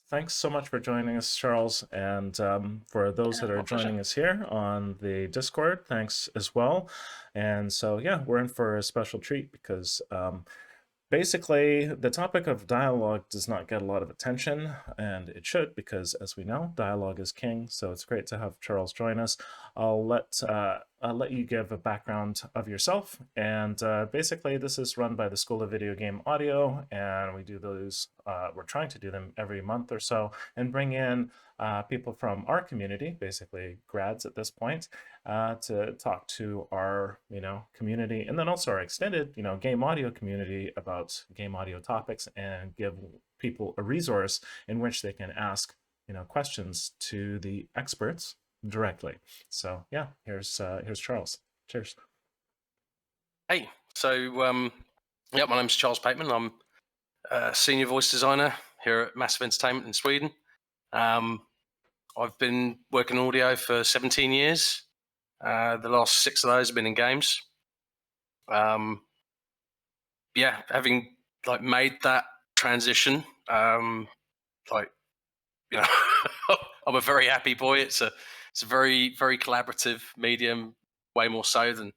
Thanks so much for joining us, Charles. And for those that are My pleasure. joining us here on the Discord, thanks as well. And so, yeah, we're in for a special treat because basically, the topic of dialogue does not get a lot of attention, and it should because, as we know, dialogue is king. So it's great to have Charles join us. I'll let you give a background of yourself, and basically, this is run by the School of Video Game Audio, and we do those. We're trying to do them every month or so, and bring in people from our community, basically grads at this point, to talk to our community, and then also our extended game audio community about game audio topics, and give people a resource in which they can ask questions to the experts directly. So yeah, here's Charles. Cheers. Hey, yeah, my name's Charles Pateman. I'm a senior voice designer here at Massive Entertainment in Sweden. I've been working audio for 17 years. The last 6 of those have been in games. Yeah, having made that transition, like you know, I'm a very happy boy. It's a very very collaborative medium, way more so than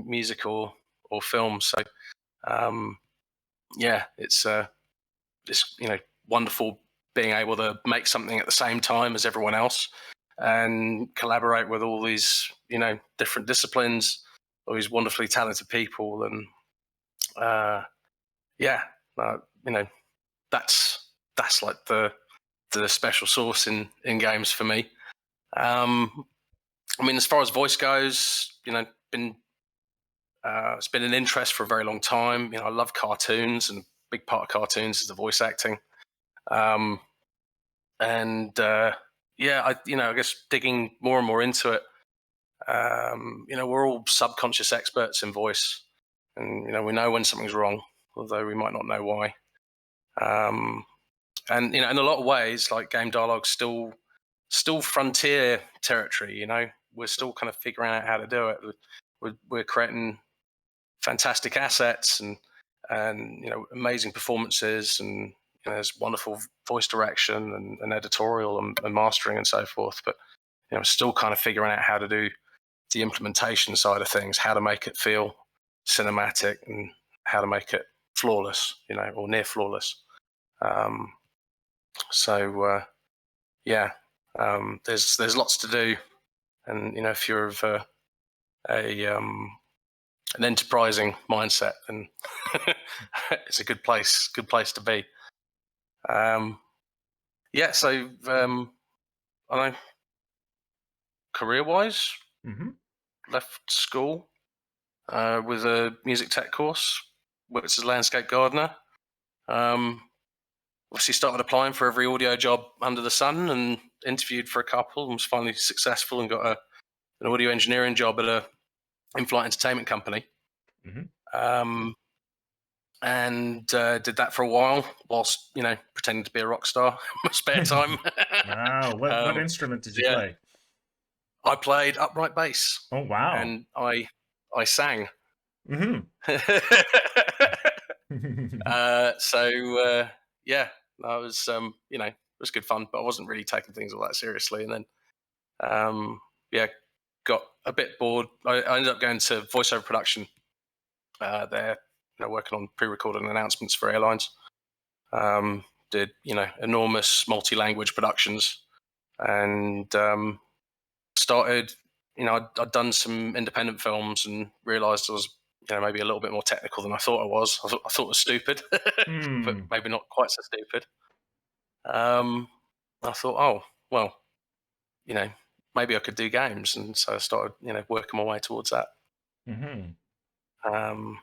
music or film. So um, yeah, it's wonderful being able to make something at the same time as everyone else and collaborate with all these different disciplines, all these wonderfully talented people, and yeah, uh, you know that's like the special sauce in games for me. I mean, as far as voice goes, been it's been an interest for a very long time. I love cartoons, and a big part of cartoons is the voice acting. Um, and yeah, I guess digging more and more into it. We're all subconscious experts in voice, and we know when something's wrong, although we might not know why. Um, and in a lot of ways, like game dialogue, still frontier territory. We're still kind of figuring out how to do it. We're creating fantastic assets and amazing performances, and there's wonderful voice direction and editorial and mastering and so forth. But still kind of figuring out how to do the implementation side of things, how to make it feel cinematic and how to make it flawless, or near flawless. Um, so yeah, there's lots to do, and if you're of a an enterprising mindset, then it's a good place to be. Yeah, so I know, career-wise, Mm-hmm. left school with a music tech course, worked as a landscape gardener. Um, Obviously started applying for every audio job under the sun and interviewed for a couple and was finally successful and got an audio engineering job at a in-flight entertainment company. Mm-hmm. Um, and did that for a while whilst pretending to be a rock star in my spare time. Wow, what um, instrument did you yeah, play? I played upright bass Oh wow. and I sang. Mm-hmm. So yeah, that was it was good fun, but I wasn't really taking things all that seriously. And then yeah, got a bit bored. I ended up going to voiceover production there, working on pre-recorded announcements for airlines. Did enormous multi-language productions, and started. I'd done some independent films and realised I was maybe a little bit more technical than I thought I was. I thought it was stupid, but Hmm. maybe not quite so stupid. Um, I thought, oh well, you know, maybe I could do games, and so I started working my way towards that. Mm-hmm. Um,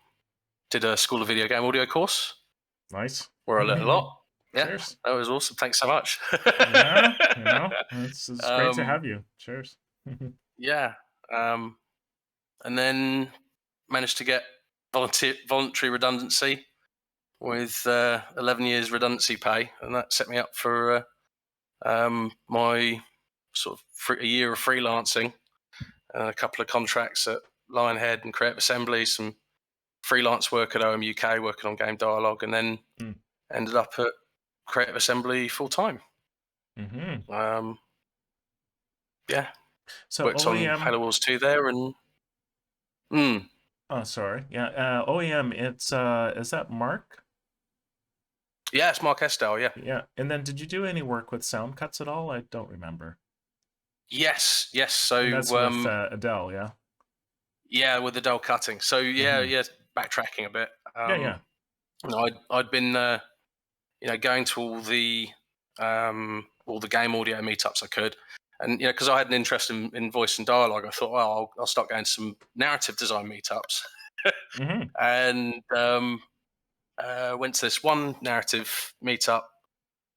did a School of Video Game Audio course Nice. where I learned a lot. Yeah, Cheers. that was awesome. Thanks so much. Yeah, it's great to um, have you. Cheers. yeah, um, and then managed to get voluntary redundancy with 11 years redundancy pay, and that set me up for my sort of a year of freelancing, a couple of contracts at Lionhead and Creative Assembly, some freelance work at OM UK working on game dialogue, and then Mm. ended up at Creative Assembly full time. Hmm. Um, yeah, So worked on OEM. Halo Wars 2 there, and mm, Oh, sorry. Yeah, OEM. It's is that Mark? yeah, it's Mark Estelle. Yeah, Yeah. And then did you do any work with sound cuts at all? I don't remember. yes, yes. And that's So with Adele, yeah. yeah, with the dull cutting. So yeah, Hmm. yeah. Backtracking a bit. Yeah, yeah. I'd been going to all the game audio meetups I could, and because I had an interest in voice and dialogue, I thought, well, I'll start going to some narrative design meetups, Hmm. and went to this one narrative meetup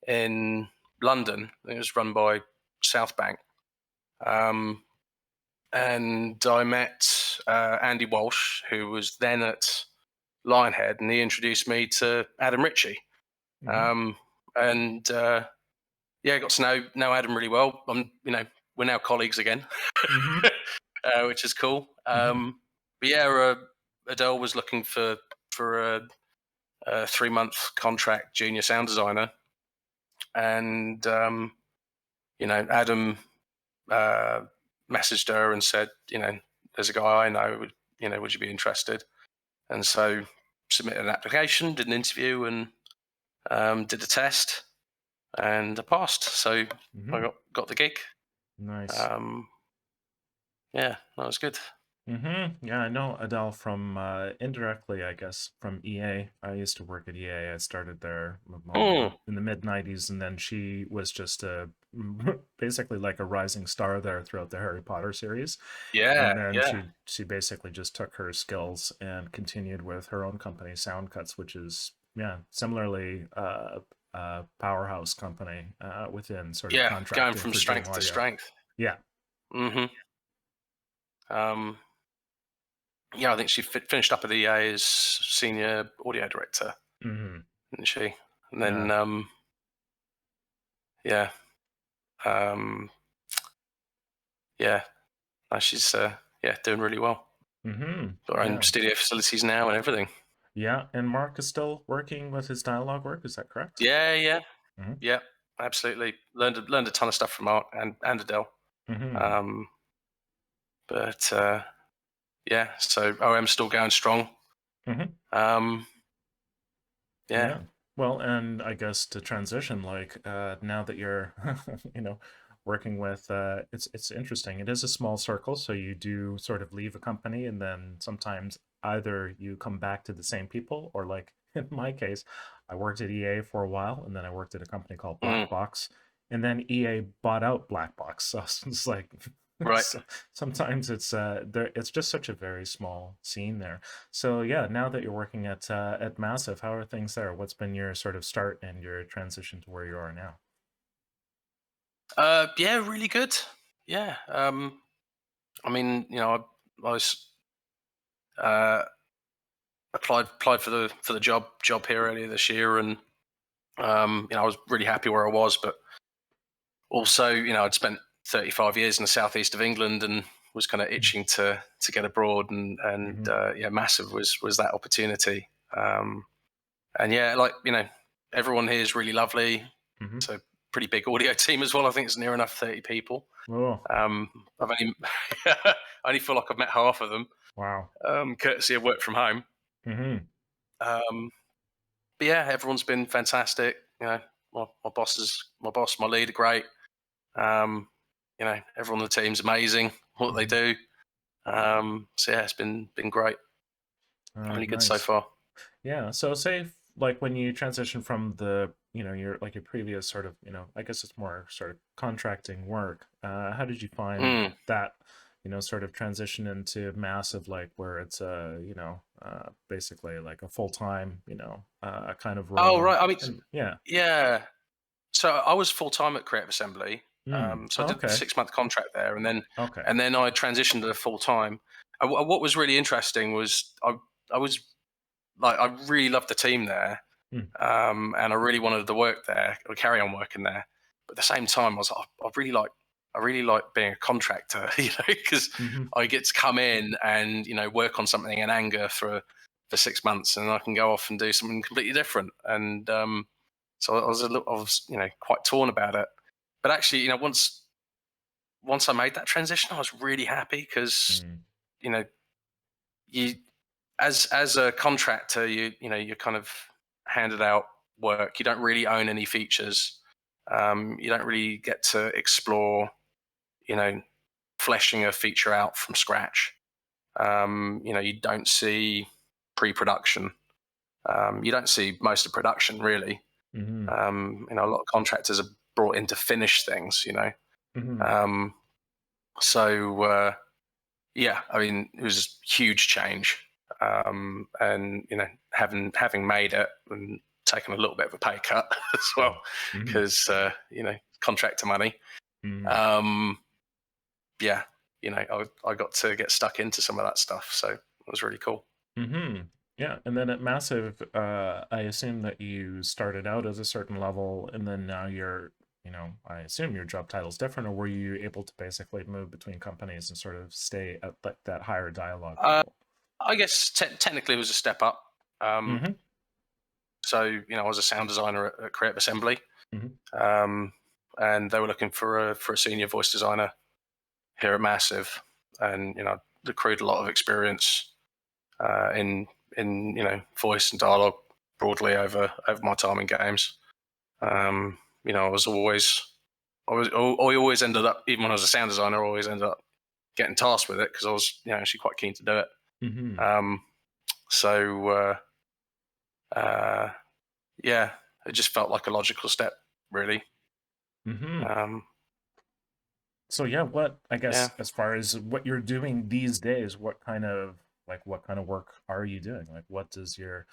in London. It was run by Southbank, um, and I met Andy Walsh, who was then at Lionhead, and he introduced me to Adam Ritchie. Hmm. Um, and yeah, I got to know Adam really well. We're now colleagues again, Hmm. which is cool. Hmm. But yeah, Adele was looking for a 3-month contract junior sound designer, and Adam uh, messaged her and said, there's a guy I know. Would you be interested? And so submitted an application, did an interview, and did a test, and I passed. So I Hmm. got the gig. Nice. Um, yeah, that was good. Yeah, I know Adele from indirectly, I guess, from EA. I used to work at EA. I started there, well, Mm, in the mid 90s, and then she was just a basically like a rising star there throughout the Harry Potter series. And yeah, then yeah, she basically just took her skills and continued with her own company, Sound Cuts, which is, yeah, similarly powerhouse company within sort of yeah. Going contracting from for doing strength to audio. strength. Yeah. hmm Um, yeah, I think she finished up at EA as senior audio director, Hmm. didn't she? And Yeah. then yeah, um, yeah, now she's yeah, doing really well. Got her own Yeah. studio facilities now and everything. Yeah, and Mark is still working with his dialogue work. Is that correct? Yeah, yeah, Hmm. yeah, absolutely. Learned a ton of stuff from Art and Adele. Hmm. Um, but yeah, so OM's still going strong. Hmm. Um, yeah. Yeah. Well, and I guess to transition, like now that you're, you know, working with, it's interesting. It is a small circle, so you do sort of leave a company, and then sometimes either you come back to the same people, or like in my case, I worked at EA for a while, and then I worked at a company called Mm, Black Box, and then EA bought out Black Box. So it's like, right. so sometimes it's there. It's just such a very small scene there. So yeah, now that you're working at Massive, how are things there? What's been your sort of start and your transition to where you are now? Yeah, really good. Yeah. I mean, I was uh, applied for the job here earlier this year, and I was really happy where I was, but also, I'd spent 35 years in the southeast of England and was kind of itching to get abroad, and Mm-hmm. yeah, Massive was that opportunity. And yeah, like everyone here is really lovely. Mm-hmm. It's a pretty big audio team as well. I think it's near enough 30 people. Oh, I've only I only feel like I've met half of them, wow. courtesy of work from home. Mm-hmm. Um, but yeah, everyone's been fantastic. My lead are great. Um, everyone on the team's amazing. What they Mm-hmm. do. So yeah, it's been great. Really good so Nice. far. Yeah. So say like when you transition from the, your like your previous sort of, I guess it's more sort of contracting work. How did you find Mm. that, sort of transition into Massive, like where it's basically like a full-time, kind of Oh role. right. I mean, And yeah. yeah. So I was full time at Creative Assembly. So I Oh, did the okay. 6-month contract there, and then Okay. and then I transitioned to full time. What was really interesting was I was like I really loved the team there, Mm, and I really wanted to work there or carry on working there. But at the same time, I was like, I really like being a contractor, because mhm, I get to come in and work on something in anger for 6 months, and I can go off and do something completely different. And So I was quite torn about it. But actually, once I made that transition, I was really happy because Mm. you know you as a contractor, you're kind of handed out work. You don't really own any features. You don't really get to explore, you know, fleshing a feature out from scratch. You don't see pre-production. You don't see most of production really. Mhm. A lot of contractors are brought in to finish things. Mhm. Um, so yeah, I mean, it was a huge change. And having made it and taken a little bit of a pay cut as well, Mm. Mhm. because contractor money. Mhm. Um, yeah, I got to get stuck into some of that stuff, so it was really cool. Mhm. Yeah, and then at Massive, I assume that you started out as a certain level, and then now I assume your job title's different, or were you able to basically move between companies and sort of stay at that higher dialogue Uh, level? I guess technically it was a step up. Um, Mhm. so I was a sound designer at Creative Assembly, Mhm. um, and they were looking for a senior voice designer here at Massive, and accrued a lot of experience in voice and dialogue broadly over my time in games. I was I always ended up, even when I was a sound designer, I always ended up getting tasked with it because I was actually quite keen to do it. Mhm. Um, so uh, yeah, it just felt like a logical step, really. Mhm. Um, So yeah, what I yeah, guess as far as what you're doing these days, what kind of work are you doing? Like what does your,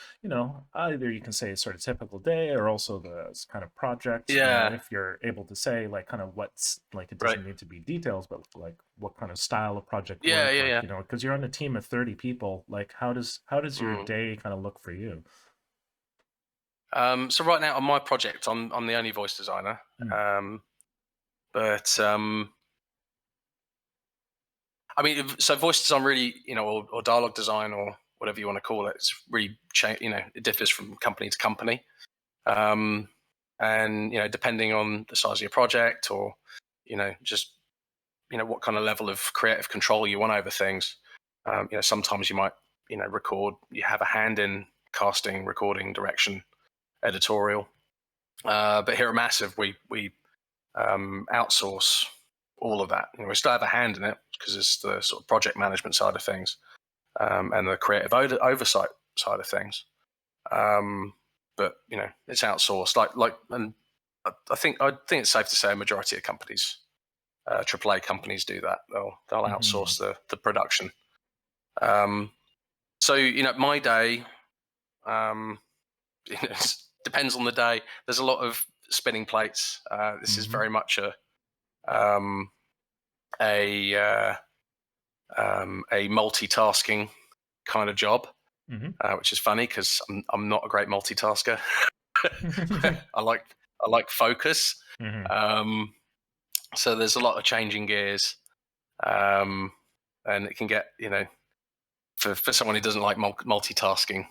either you can say sort of typical day or also the kind of project, yeah, if you're able to say like kind of what's like it right, doesn't need to be details, but like what kind of style of project yeah, work, yeah, like, yeah. because you're on a team of 30 people, like how does your Mm. day kind of look for you? So right now on my project, I'm the only voice designer, Mm. um, but I mean, so voice design really, or dialogue design or whatever you want to call it, it's really it differs from company to company, um, and depending on the size of your project or just what kind of level of creative control you want over things. Sometimes you might record, you have a hand in casting, recording, direction, editorial. But here at Massive, we outsource all of that. We still have a hand in it because it's the sort of project management side of things, and the creative oversight side of things. But it's outsourced. And I think it's safe to say a majority of companies, AAA companies, do that. They'll Mm-hmm. outsource the production. Um, so my day, um, depends on the day. There's a lot of spinning plates. This is Mm-hmm. very much um, a uh, a multitasking kind of job, which is funny because I'm not a great multitasker. Mm-hmm. I like I like focus. Mm-hmm. Um, so there's a lot of changing gears, um, and it can get for someone who doesn't like multitasking,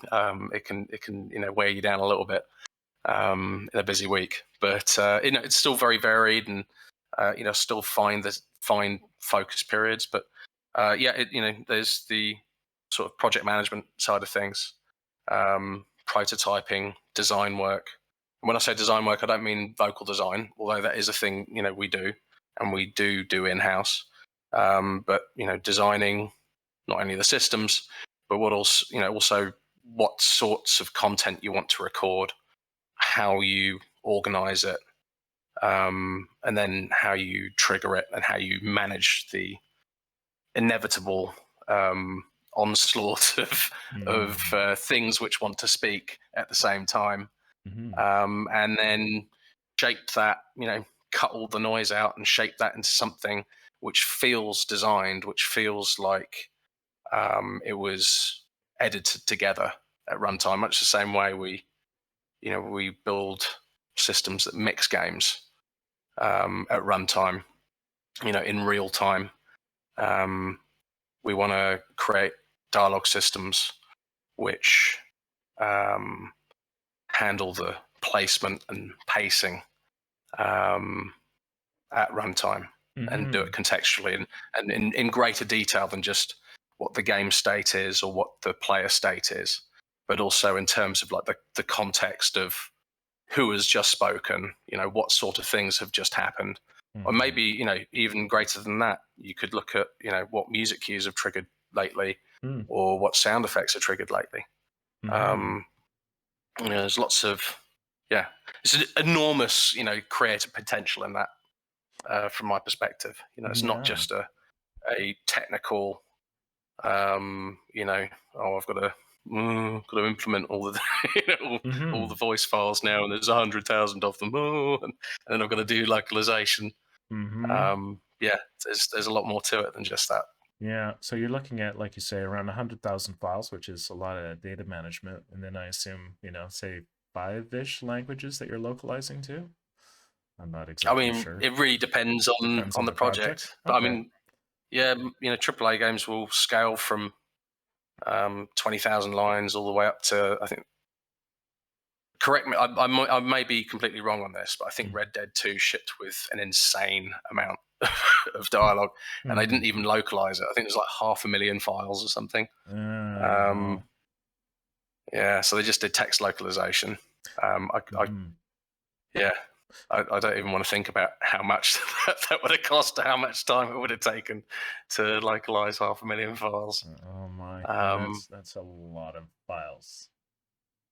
it can wear you down a little bit in a busy week. But it's still very varied, and still find focus periods. But yeah, there's the sort of project management side of things, prototyping, design work. And when I say design work, I don't mean vocal design, although that is a thing we do and we do in house. But designing not only the systems, but also what sorts of content you want to record, how you organize it, and then how you trigger it and how you manage the inevitable onslaught of things which want to speak at the same time, Mm-hmm. and then shape that, cut all the noise out and shape that into something which feels designed, which feels like it was edited together at runtime, much the same way we build systems that mix games at runtime, in real time. Um, we want to create dialogue systems which handle placement and pacing um, at runtime, and do it Mm-hmm. contextually and in greater detail than just what the game state is or what the player state is, but also in terms of like the context of who has just spoken, what sort of things have just happened. Or Mm-hmm. maybe, even greater than that, you could look at, what music cues have triggered lately or what sound effects are triggered lately. Mm-hmm. Um, there's lots of, yeah, it's an enormous, creative potential in that, from my perspective. It's not Yeah. just a technical, I've got to implement all the all Mm-hmm. the voice files now, and there's 100,000 of them. And then I've got to do localization. Mm-hmm. Yeah, there's a lot more to it than just that. Yeah, so you're looking at, like you say, around 100,000 files, which is a lot of data management. And then I assume, say five-ish languages that you're localizing to. I'm not I exactly mean, sure. it really depends on Depends on on the the project. project, but I Okay. mean, yeah, AAA games will scale from 20,000 lines all the way up to, I think. Correct me, I may be completely wrong on this, but I think Red Dead 2 shipped with an insane amount of dialogue, and they Mm-hmm. didn't even localize it. I think it was like 500,000 files or something. Wow. Yeah, so they just did text localization. Mm-hmm. Yeah, I don't even want to think about how much that would have cost, how much time it would have taken to localize 500,000 files. Oh my. Yeah, Um, that's a lot of files.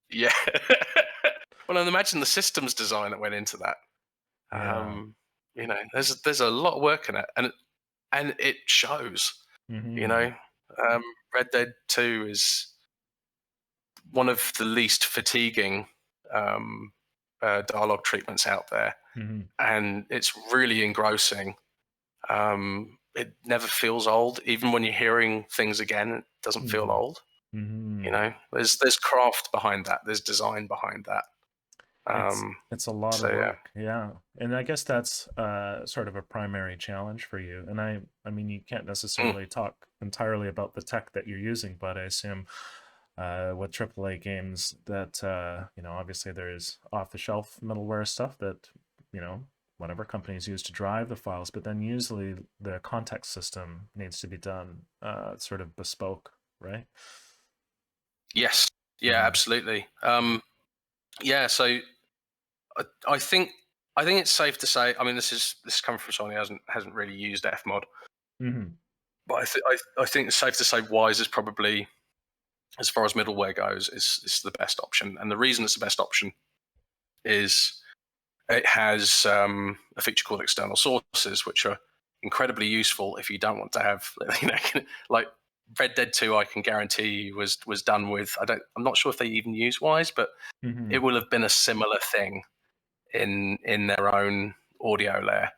yeah. Well, and imagine the systems design that went into that. Yeah. There's a lot of work in it, and it shows. You Mm-hmm. know, um, Red Dead 2 is one of the least fatiguing um, dialogue treatments out there, Mm-hmm. and it's really engrossing. It never feels old, even when you're hearing things again. It doesn't feel Mm-hmm. old. Mm-hmm. There's craft behind that. There's design behind that. It's a lot of So yeah. work, yeah. And I guess that's sort of a primary challenge for you. And I mean, you can't Mm. necessarily talk entirely about the tech that you're using, but I assume with AAA games that obviously there's off-the-shelf middleware stuff that whatever companies use to drive the files, but then usually the context system needs to be done sort of bespoke, right? Yes. Yeah. Mm-hmm. Absolutely. Yeah. So I think it's safe to say. I mean, this is coming from someone who hasn't really used Fmod, Mm-hmm. but I think it's safe to say Wise is probably, as far as middleware goes, is the best option. And the reason it's the best option is it has a feature called external sources, which are incredibly useful if you don't want to have, like Red Dead 2. I can guarantee you was done with. I'm not sure if they even use Wise, but Mm-hmm. it will have been a similar thing in their own audio layer.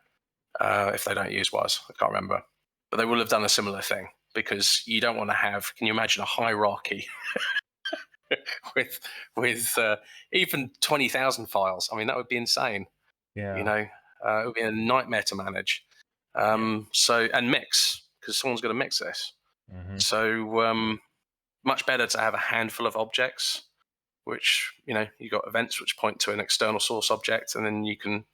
If they don't use Wise, I can't remember, but they will have done a similar thing, because you don't want to have. Can you imagine a hierarchy with even 20,000 files? I mean, that would be insane. Yeah. It would be a nightmare to manage. Yeah. And mix, because someone's got to mix this. Mm-hmm. So much better to have a handful of objects, which you got events which point to an external source object, and then you can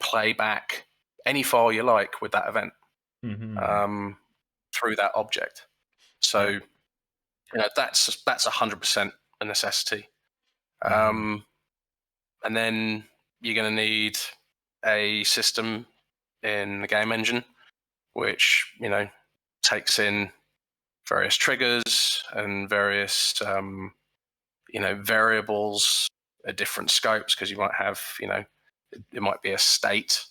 play back any file you like with that event Mm-hmm. um, through that object. So Yeah. that's 100% a necessity. Mm-hmm. Um, and then you're going to need a system in the game engine, which takes in various triggers and various variables at different scopes, because you might have it might be a state,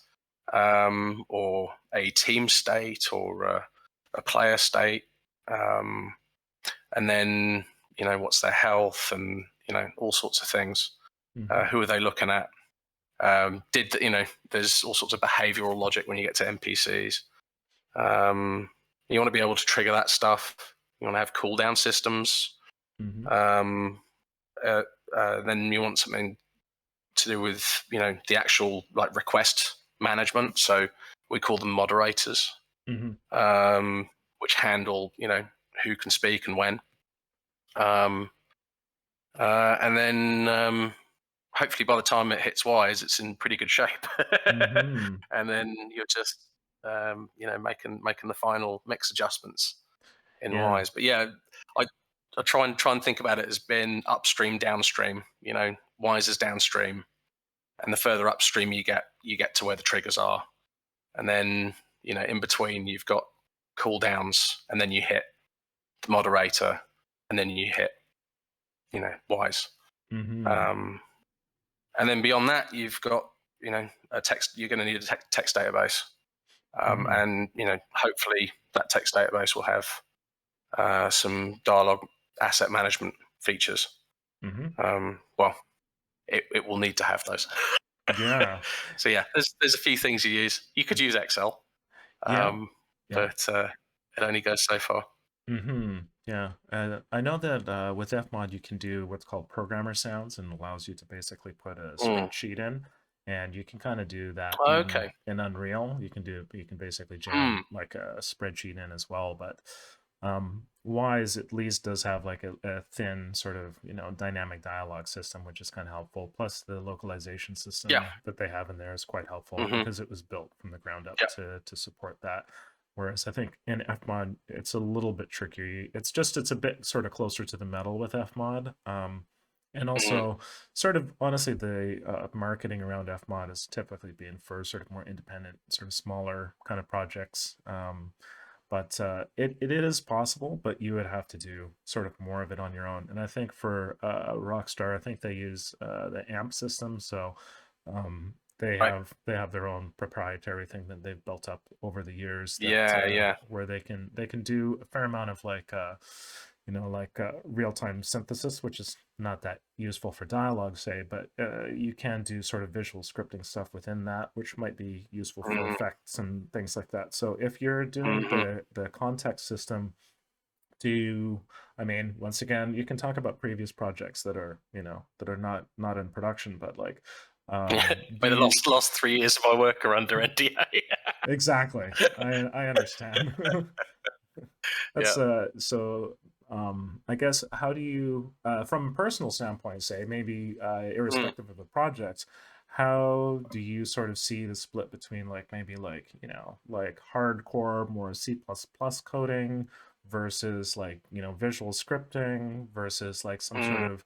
or a team state, or a player state, um, and then what's their health, and all sorts of things. Mm-hmm. Who are they looking at? There's all sorts of behavioral logic when you get to NPCs. Um, you want to be able to trigger that stuff. You want to have cooldown systems. Mm-hmm. Um, then you want something to do with the actual like request management. So we call them moderators, Mm-hmm. which handle who can speak and when. And then hopefully by the time it hits Wise, it's in pretty good shape, Mhm. and then you're just making the final mix adjustments in Yeah. Wise. But yeah, I I try and think about it as being upstream, downstream. Wise is downstream, and the further upstream you get to where the triggers are, and then in between you've got cooldowns, and then you hit the moderator, and then you hit Wise. Mhm. Um, and then beyond that, you've got a text. You're going to need a text database, Mhm. and hopefully that text database will have some dialogue asset management features. Mhm. Well, it will need to have those. Yeah. So yeah, there's a few things you use. You could use Excel, Yeah. um, Yeah. but it only goes so far. Yeah. I know that with Fmod you can do what's called programmer sounds and allows you to basically put a Mm. spreadsheet in, and you can kind of do that Okay. in Unreal. You can basically Mm. jam like a spreadsheet in as well, but Wise at least does have like a thin sort of dynamic dialogue system, which is kind of helpful. Plus the localization Yeah. system that they have in there is quite helpful Hmm. because it was built from the ground up Yeah. to support that. Whereas I think in Fmod it's a little bit trickier. It's a bit sort of closer to the metal with Fmod. And Hmm. also sort of honestly the marketing around Fmod is typically being for sort of more independent, sort of smaller kind of projects. But it is possible, but you would have to do sort of more of it on your own. And I think for Rockstar, I think they use the AMP system, so Right. they have their own proprietary thing that they've built up over the years that Yeah. Yeah. where they can do a fair amount of like real time synthesis, which is not that useful for dialogue, say, but you can do sort of visual scripting stuff within that, which might be useful for Hmm. effects and things like that. So if you're doing Hmm. the context system, do you, I mean, once again, you can talk about previous projects that are that are not in production, but like, do But the you last 3 years of my work are under NDA. exactly? I understand. Yeah. That's so I guess how do you from a personal standpoint, say maybe Mm. irrespective of the project, how do you sort of see the split between like maybe like like hardcore more C++ coding versus like visual scripting versus like some sort Mm. of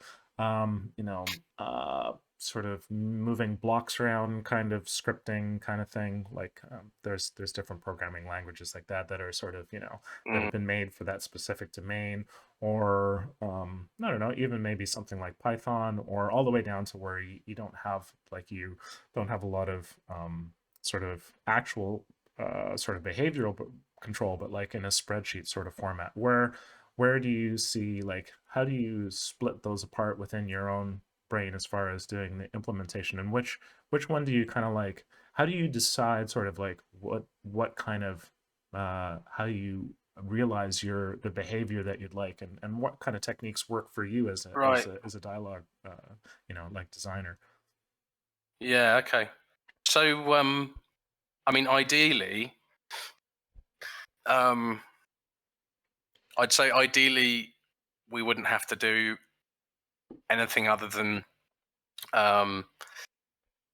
sort of moving blocks around kind of scripting kind of thing, like there's different programming languages like that that are sort of that Mm. have been made for that specific domain, or I don't know, even maybe something like Python, or all the way down to where you don't have like you don't have a lot of sort of actual sort of behavioral control, but like in a spreadsheet sort of format. Where do you see like how do you split those apart within your own brain as far as doing the implementation, and which one do you kind of like? How do you decide sort of like what kind of how you realize the behavior that you'd like, and what kind of techniques work for you Right. as a dialogue like designer? Yeah. Okay. So, I mean, ideally, um, I'd say ideally we wouldn't have to do anything other than um,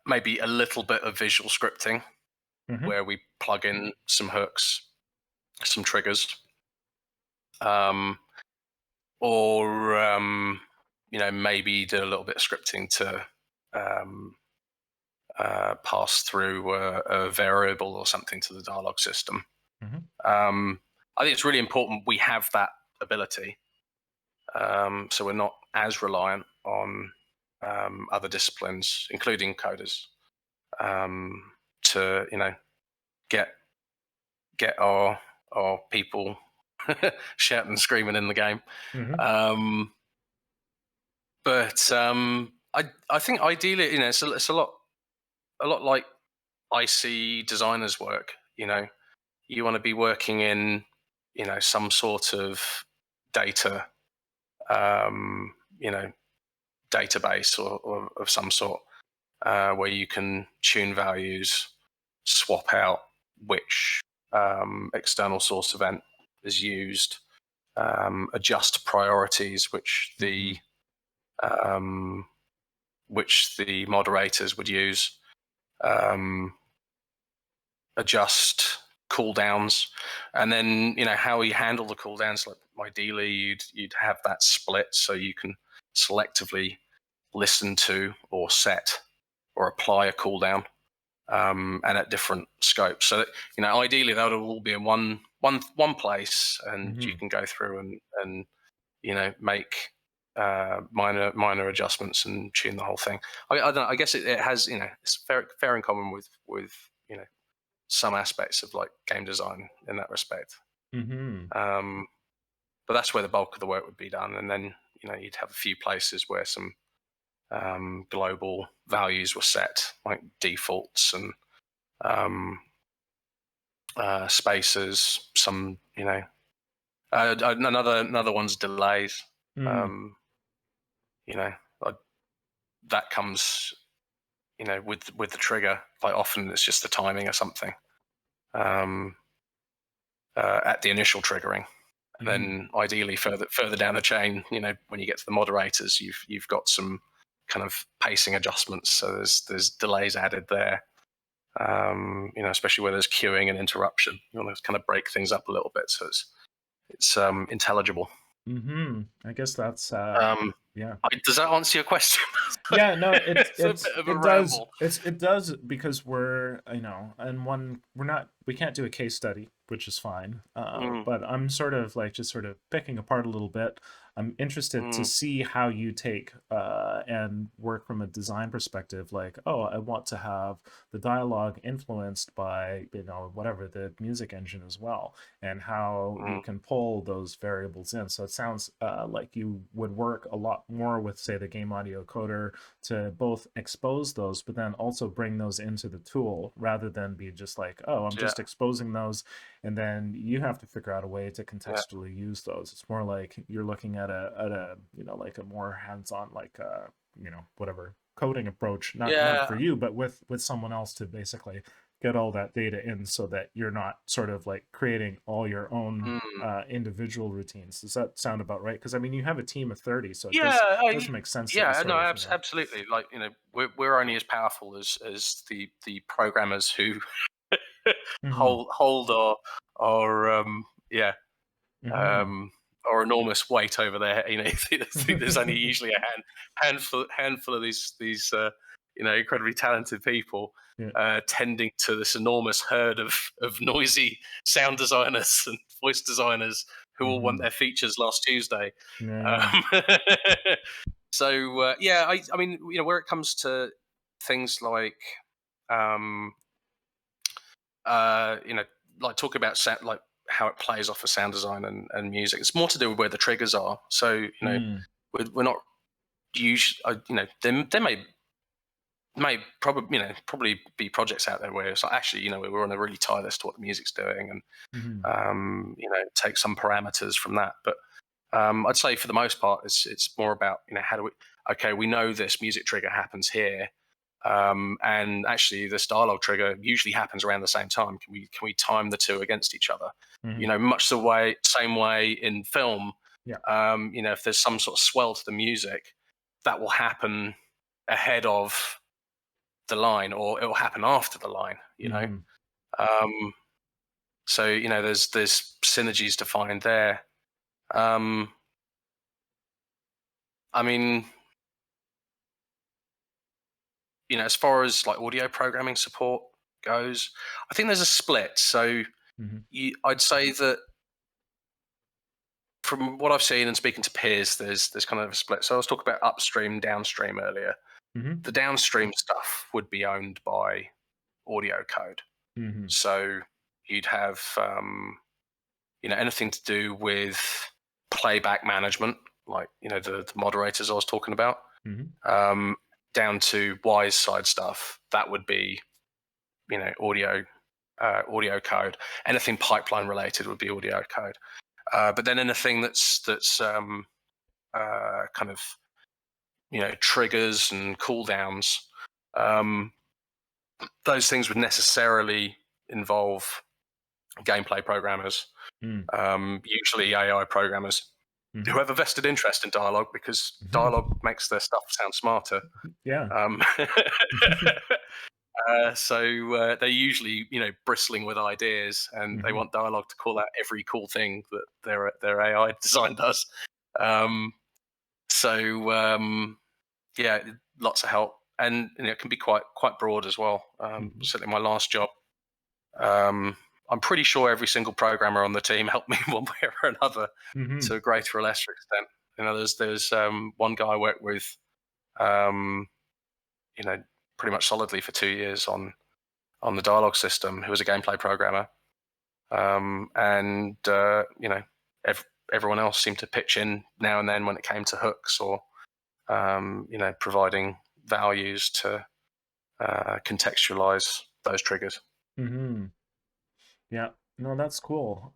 maybe a little bit of visual scripting Hmm. where we plug in some hooks, some triggers, um, or maybe do a little bit of scripting to um, pass through a variable or something to the dialogue system. Hmm. Um, I think it's really important we have that ability, so we're not as reliant on other disciplines, including coders, to get get our people shouting and screaming in the game. Hmm. Um, but I think ideally, it's a lot like I see designers work. You want to be working in some sort of data, um, you know database or of some sort, where you can tune values, swap out which external source event is used, adjust priorities, which Hmm. um, which the moderators would use, um, adjust cooldowns, and then how you handle the cooldowns. Like ideally, you'd have that split so you can selectively listen to or set or apply a cooldown, and at different scopes. So ideally that would all be in one place, and you Hmm. can go through and make minor adjustments and tune the whole thing. I don't know, I guess it has it's fair in common with some aspects of like game design in that respect. Hmm. Um, but that's where the bulk of the work would be done, and then you'd have a few places where some global values were set, like defaults and um, spaces. Some another one's delays. Hmm. Um, you know that comes with the trigger. Like often it's just the timing or something um, at the initial triggering. And Hmm. then ideally further down the chain, when you get to the moderators, you've got some kind of pacing adjustments. So there's delays added there. Especially where there's queuing and interruption. You want to kind of break things up a little bit so it's intelligible. Hmm. I guess that's Um, yeah. does that answer your question? Yeah, no, It's a bit of a it does. ramble. It does because we're, and we can't do a case study, which is fine. Mm, But I'm sort of like just sort of picking apart a little bit. I'm interested to mm, see how you take and work from a design perspective. Like, oh, I want to have the dialogue influenced by whatever the music engine as well, and how you mm, can pull those variables in. So it sounds like you would work a lot more with, say, the game audio coder to both expose those, but then also bring those into the tool rather than be just like, oh, I'm yeah, just exposing those, and then you have to figure out a way to yeah, contextually use those. It's more like you're looking at a like a more hands-on, like whatever coding approach, not yeah. for you, but with someone else to basically get all that data in so that you're not sort of like creating all your own Mm. individual routines. Does that sound about right? Because I mean, you have a team of 30, so it Yeah, does make sense that you yeah, no, sort of absolutely. Like we're only as powerful as the programmers who Hmm. hold our yeah Hmm. um, or enormous weight over there. There's only usually a handful of these incredibly talented people Yeah. tending to this enormous herd of noisy sound designers and voice designers who all want Hmm. their features last Tuesday. Yeah. Yeah. Um, so yeah, I mean, where it comes to things like um, uh, you know, like talk about sound, like how it plays off of sound design and music. It's more to do with where the triggers are. So Mm. we're not usually, there may probably be projects out there where it's like actually we want to really tie this to what the music's doing and Hmm. take some parameters from that. But I'd say for the most part, it's more about how do we okay, we know this music trigger happens here. And actually, this dialogue trigger usually happens around the same time. Can we time the two against each other? Hmm. Much the same way in film. Yeah. If there's some sort of swell to the music, that will happen ahead of the line, or it will happen after the line. Hmm. Um, so there's synergies to find there. Um, I mean, as far as like audio programming support goes, I think there's a split. So Hmm. I'd say that from what I've seen and speaking to peers, there's kind of a split. So I was talking about upstream, downstream earlier. Hmm. The downstream stuff would be owned by audio code. Hmm. So you'd have anything to do with playback management, like the moderators I was talking about, Hmm. um, down to wise side stuff. That would be audio code. Anything pipeline related would be audio code. But then anything that's kind of triggers and cooldowns, um, those things would necessarily involve gameplay programmers, Mm. usually AI programmers. Hmm. who have a vested interest in dialogue because dialogue makes their stuff sound smarter. Yeah. Um, so they're usually, bristling with ideas, and they Hmm. want dialogue to call out every cool thing that their AI design does. Um, so yeah, lots of help, and it can be quite broad as well. Hmm. Certainly, my last job, um, I'm pretty sure every single programmer on the team helped me one way or another to Hmm. a greater or lesser extent. There's one guy I worked with, um, you know, pretty much solidly for 2 years on the dialogue system, who was a gameplay programmer, and everyone else seemed to pitch in now and then when it came to hooks or providing values to contextualize those triggers. Hmm. Yeah, no, that's cool.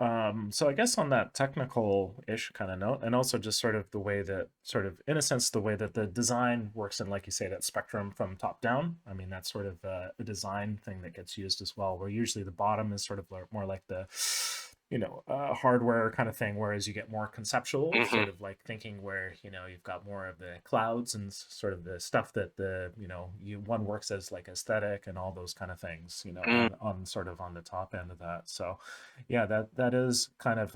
So I guess on that technical-ish kind of note, and also just sort of the way that, sort of, in a sense, the way that the design works in, like you say, that spectrum from top down. I mean, that's sort of a design thing that gets used as well, where usually the bottom is sort of more like the, hardware kind of thing, whereas you get more conceptual, Hmm. sort of like thinking where, you've got more of the clouds and sort of the stuff that one works as like aesthetic and all those kind of things, Mm, on sort of on the top end of that. So yeah, that is kind of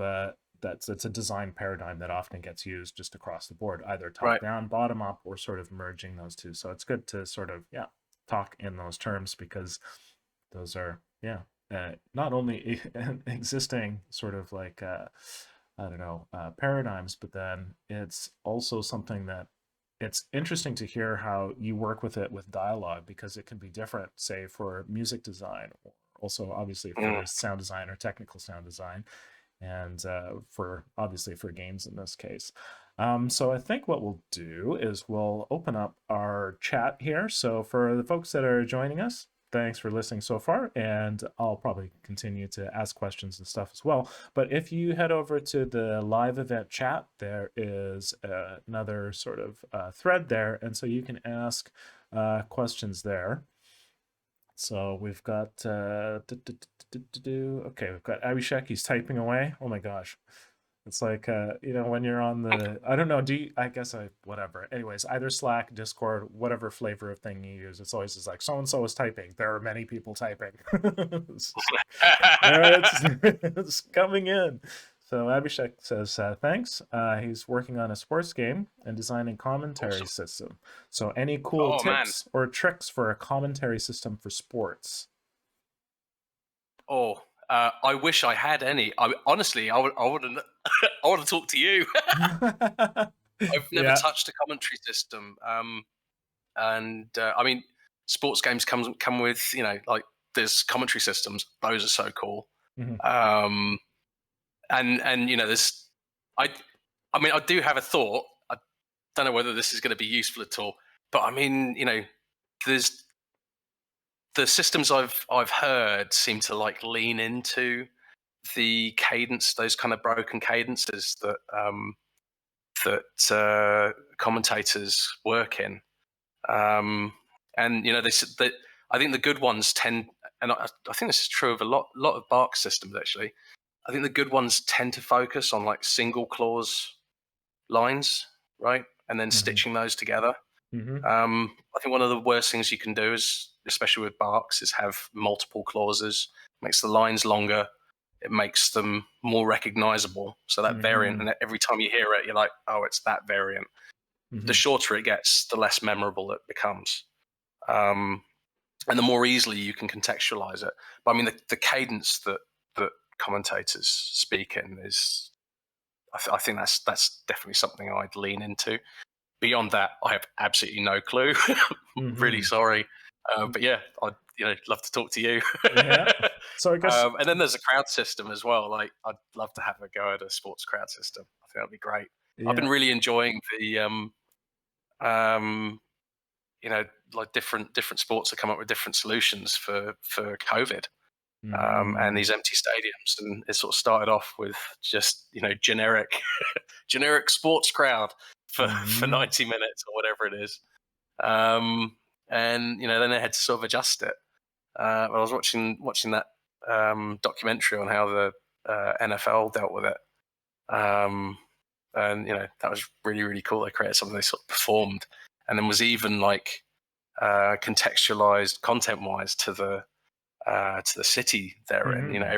that's it's a design paradigm that often gets used just across the board, either top right. down, bottom up, or sort of merging those two. So it's good to sort of, yeah, talk in those terms, because those are, yeah, not only existing sort of like I don't know, paradigms, but then it's also something that it's interesting to hear how you work with it with dialogue, because it can be different, say, for music design, or also obviously Mm, for sound design or technical sound design, and for obviously for games in this case. So I think what we'll do is we'll open up our chat here. So for the folks that are joining us, thanks for listening so far, and I'll probably continue to ask questions and stuff as well. But if you head over to the live event chat, there is another sort of thread there, and so you can ask questions there. So we've got okay, we've got Abhishek. He's typing away. Oh my gosh. It's like when you're on the, I don't know, I guess I whatever. Anyways, either Slack, Discord, whatever flavor of thing you use, it's always just like so and so is typing. There are many people typing. It's just like, it's coming in. So Abhishek says thanks. He's working on a sports game and designing commentary awesome. system. So any cool Oh man. tips or tricks for a commentary system for sports? Oh, I wish I had any. Honestly, I would have I would have talked to you. I've never Yeah. touched a commentary system, and I mean, sports games come with, like, there's commentary systems. Those are so cool. Mhm. Um, and there's I I mean, I do have a thought. I don't know whether this is going to be useful at all, but I mean, there's the systems I've heard seem to like lean into the cadence, those kind of broken cadences that commentators work in. Um, and that I think the good ones tend, and I think this is true of a lot of Bark systems actually. I think the good ones tend to focus on like single clause lines, right, and then Mhm. stitching those together. Mhm. I think one of the worst things you can do is, especially with Barks, is have multiple clauses. Makes the lines longer. It makes them more recognizable. So that variant, Mhm. and every time you hear it, you're like, oh, it's that variant. The Mhm. shorter it gets, the less memorable it becomes. Um, and the more easily you can contextualize it. But I mean, the cadence that commentators speak in is, I think that's definitely something I'd lean into. Beyond that, I have absolutely no clue. Really Mhm. sorry, but yeah, I'd love to talk to you. Yeah. So I guess. And then there's a crowd system as well. Like, I'd love to have a go at a sports crowd system. I think that'd be great. I've been Yeah. really enjoying the um, like different sports that come up with different solutions for COVID, and Mm. these empty stadiums. And it sort of started off with just generic sports crowd for Mhm. 90 minutes or whatever it is. Um, and then they had to sort of adjust it. I was watching that documentary on how the NFL dealt with it, um, and that was really really cool. They created something they sort of performed, and then was even like contextualized content wise to the city they're in. Hmm.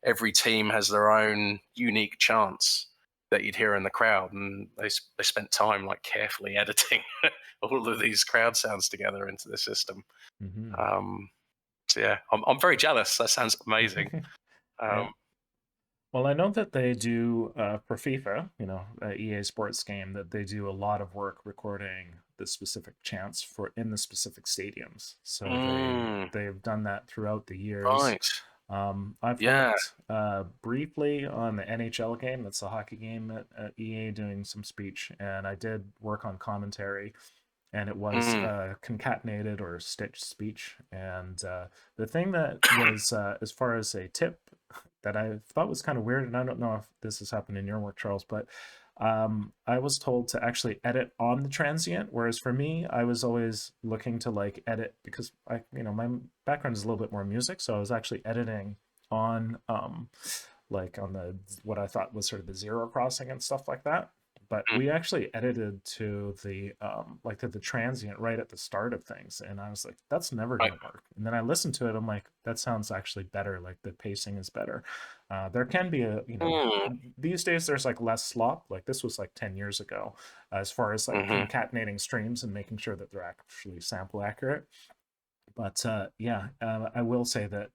Every team has their own unique chants that you'd hear in the crowd, and they spent time like carefully editing all of these crowd sounds together into the system. Hmm. So yeah, I'm very jealous. That sounds amazing. Yeah. Um, Well, I know that they do for FIFA, EA Sports game, that they do a lot of work recording the specific chants for in the specific stadiums. So mm, they've done that throughout the years. right. I've Yeah. worked briefly on the NHL game. That's a hockey game at EA, doing some speech, and I did work on commentary, and it was Mm, concatenated or stitched speech. And the thing that was, as far as a tip that I thought was kind of weird, and I don't know if this has happened in your work, Charles, but I was told to actually edit on the transient, whereas for me, I was always looking to like edit because my background is a little bit more music, so I was actually editing on like on the what I thought was sort of the zero crossing and stuff like that. But mm, we actually edited to the like to the transient right at the start of things, and I was like, that's never right. gonna work. And then I listened to it, I'm like, that sounds actually better. Like the pacing is better. There can be Mm, these days there's like less slop. Like this was like 10 years ago, as far as like hmm concatenating streams and making sure that they're actually sample accurate. But yeah, I will say that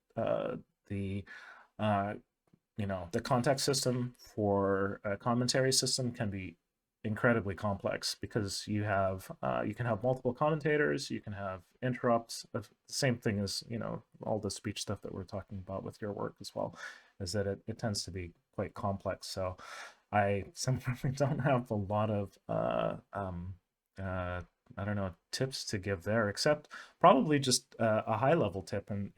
the uh, the context system for a commentary system can be incredibly complex because you can have multiple commentators, you can have interrupts. The same thing as all the speech stuff that we're talking about with your work as well, is that it tends to be quite complex. So I simply don't have a lot of uh, I don't know, tips to give there, except probably just a high level tip, and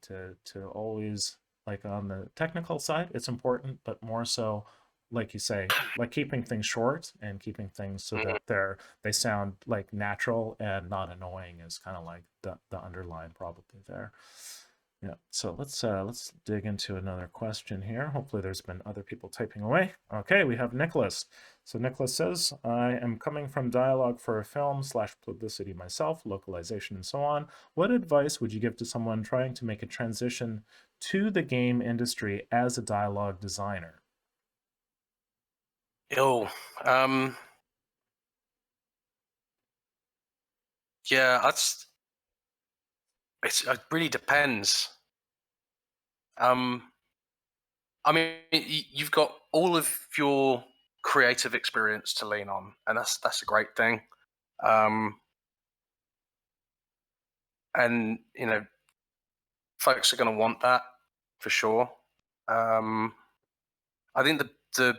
to always, like on the technical side, it's important, but more so, like you say, like keeping things short and keeping things so that hmm they sound like natural and not annoying is kind of like the underline probably there. Yeah. So let's dig into another question here. Hopefully there's been other people typing away. Okay, we have Nicholas. So Nicholas says, I am coming from dialogue for a film slash publicity myself, localization and so on. What advice would you give to someone trying to make a transition to the game industry as a dialogue designer? Oh, um, yeah. It really depends. Um, I mean, you've got all of your creative experience to lean on, and that's a great thing. Um, and folks are going to want that for sure. Um, I think the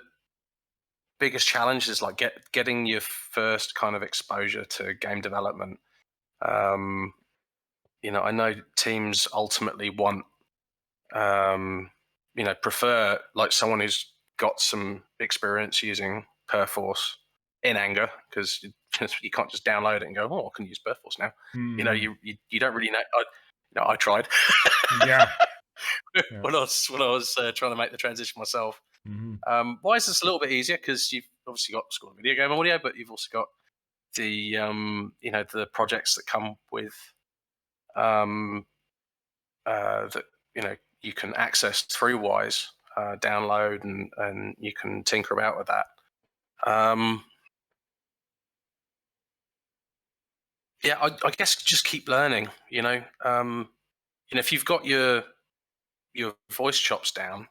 biggest challenge is like getting your first kind of exposure to game development. Um, I know teams ultimately want, um, prefer like someone who's got some experience using Perforce in anger, because you can't just download it and go, oh, I can use Perforce now. Hmm. You don't really know. I tried Yeah. Yeah. when I was trying to make the transition myself. Hmm. Why is this a little bit easier? Because you've obviously got School of Video Game Audio, but you've also got the projects that come with um, that you can access through Wise, download, and you can tinker about with that. Um, yeah, I guess just keep learning. If you've got your voice chops down,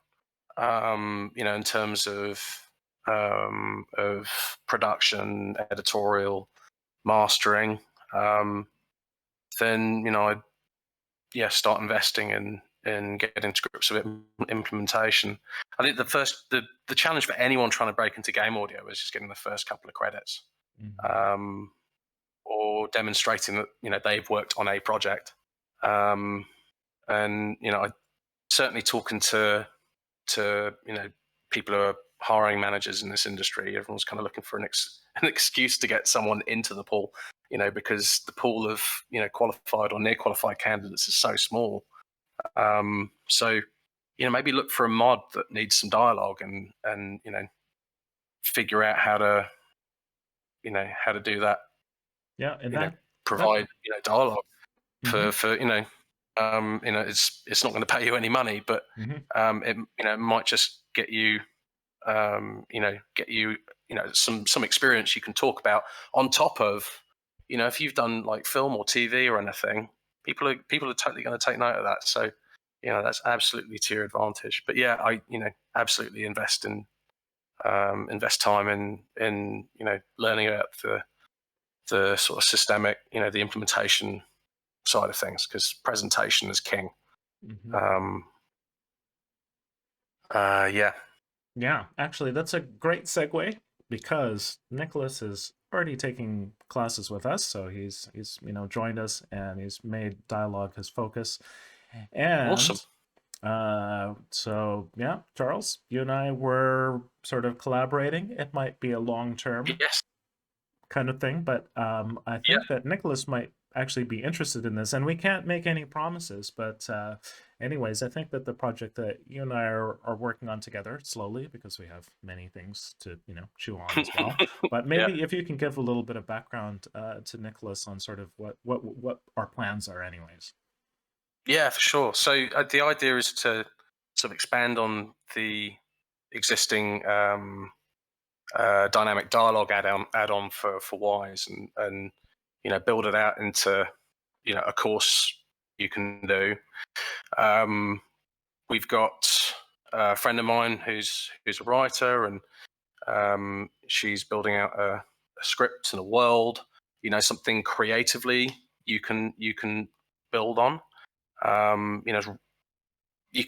in terms of production, editorial, mastering, um, then I'd start investing in getting to grips with implementation. I think the challenge for anyone trying to break into game audio is just getting the first couple of credits, Hmm. um, or demonstrating that they've worked on a project. Um, and I certainly talking to people who are hiring managers in this industry. Everyone's kind of looking for an excuse to get someone into the pool, because the pool of qualified or near qualified candidates is so small. So maybe look for a mod that needs some dialogue, and figure out how to do that, Yeah, and you know, that provide dialogue mhm, for it's not going to pay you any money, but mhm, it might just get you some experience you can talk about on top of if you've done like film or TV or anything, people are totally going to take note of that. So that's absolutely to your advantage. But yeah, I absolutely invest time in learning about the sort of systemic, the implementation side of things, because presentation is king. mhm. um yeah. Yeah, actually, that's a great segue because Nicholas is already taking classes with us, so he's joined us and he's made dialogue his focus. Awesome. And so yeah, Charles, you and I were sort of collaborating. It might be a long term Yes. kind of thing. But I Yeah. think that Nicholas might actually be interested in this, and we can't make any promises. But anyways, I think that the project that you and I are working on together slowly, because we have many things to chew on as well. But Yeah. maybe if you can give a little bit of background to Nicholas on sort of what our plans are, anyways. Yeah, for sure. So the idea is to sort of expand on the existing dynamic dialogue add on for Wise, and build it out into a course you can do. Um, we've got a friend of mine who's a writer, and she's building out a script and a world. Something creatively you can build on. You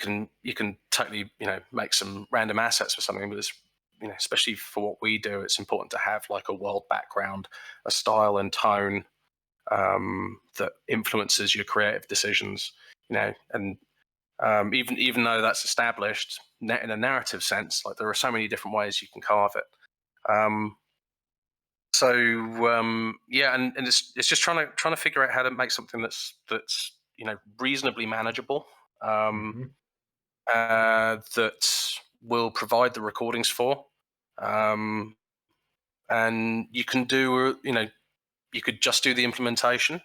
can totally make some random assets for something, but it's especially for what we do, it's important to have like a world background, a style and tone that influences your creative decisions. And even though that's established in a narrative sense, like there are so many different ways you can carve it. Um, yeah, and it's just trying to figure out how to make something that's reasonably manageable. Um, Hmm. that will provide the recordings for. Um, and you can you could just do the implementation.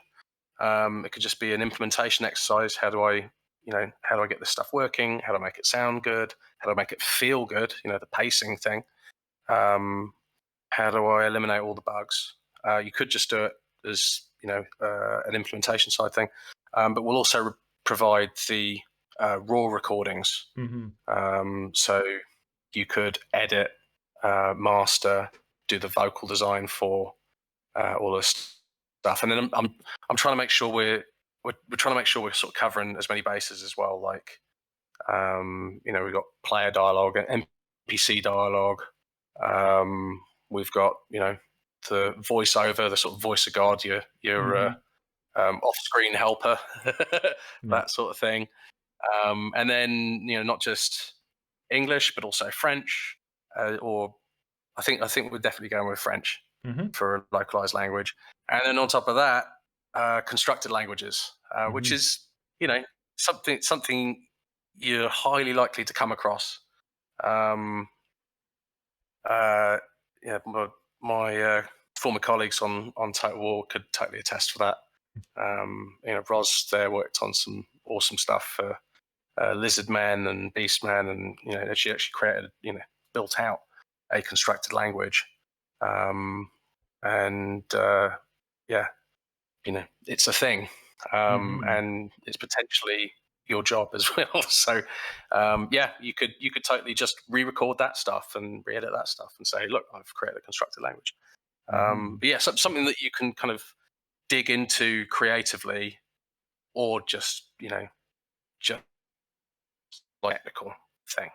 It could just be an implementation exercise. How do I get this stuff working? How do I make it sound good? How do I make it feel good? The pacing thing. Um, how do I eliminate all the bugs? You could just do it as an implementation side thing, but we'll also provide the raw recordings. Hmm. So you could edit, master, do the vocal design for all this stuff, and then I'm trying to make sure we're trying to make sure we're sort of covering as many bases as well. Like we've got player dialogue and NPC dialogue. We've got the voiceover, the sort of voice of God, your Hmm. off-screen helper, Yeah. that sort of thing. And then not just English but also French, or I think we're definitely going with French Hmm. for a localized language. And then on top of that, constructed languages, which Hmm. is something you're highly likely to come across. Um, uh, yeah, my former colleagues on Total War could totally attest for that. Ros there worked on some awesome stuff for Lizard Man and Beast Man, and she actually created, built out a constructed language, um, and yeah, it's a thing, Hmm. and it's potentially your job as well. So yeah, you could totally just re-record that stuff and re-edit that stuff and say, look, I've created a constructed language. Hmm. But yeah, something that you can kind of dig into creatively, or just like technical thing.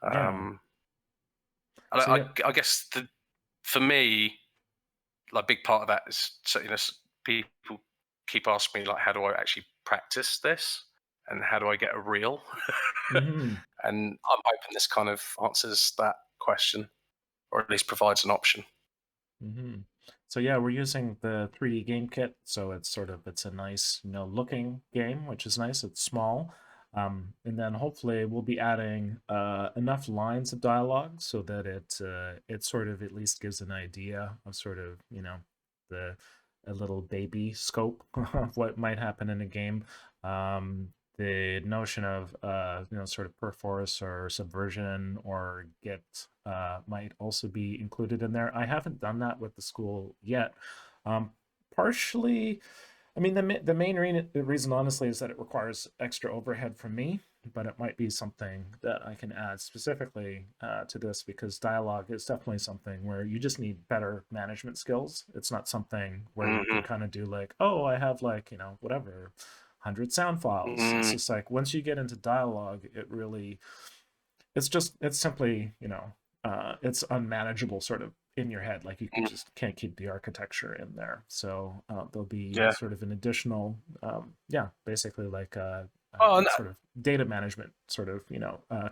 Yeah. Um, and So yeah. I guess for me, like, big part of that is, so people keep asking me, like, how do I actually practice this, and how do I get a reel? Hmm. And I'm hoping this kind of answers that question, or at least provides an option. Hmm. So yeah, we're using the 3D game kit, so it's a nice looking game, which is nice. It's small. And then hopefully we'll be adding enough lines of dialogue so that it sort of at least gives an idea of sort of, the a little baby scope of what might happen in a game. The notion of sort of perforce or subversion or get might also be included in there. I haven't done that with the school yet. Um, Partially, I mean, the main reason, honestly, is that it requires extra overhead from me, but it might be something that I can add specifically to this, because dialogue is definitely something where you just need better management skills. It's not something where you can Hmm. kind of do like, oh, I have like, whatever, 100 sound files. It's Mm, just like once you get into dialogue, it's simply, it's unmanageable sort of in your head. Like you mm, just can't keep the architecture in there. So there'll be yeah. sort of an additional, yeah, basically like Oh, a no, sort of data management sort of,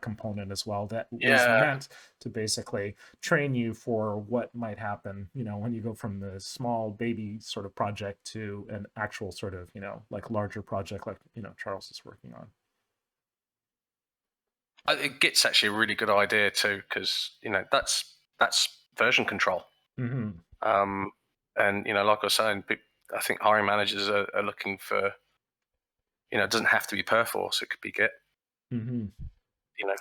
component as well, that is yeah. meant to basically train you for what might happen, when you go from the small baby sort of project to an actual sort of, like larger project like, Charles is working on. It gets actually a really good idea too, because that's version control. Hmm. Um, and like I was saying, I think hiring managers are looking for, it doesn't have to be Perforce. It could be Git. Hmm. You know,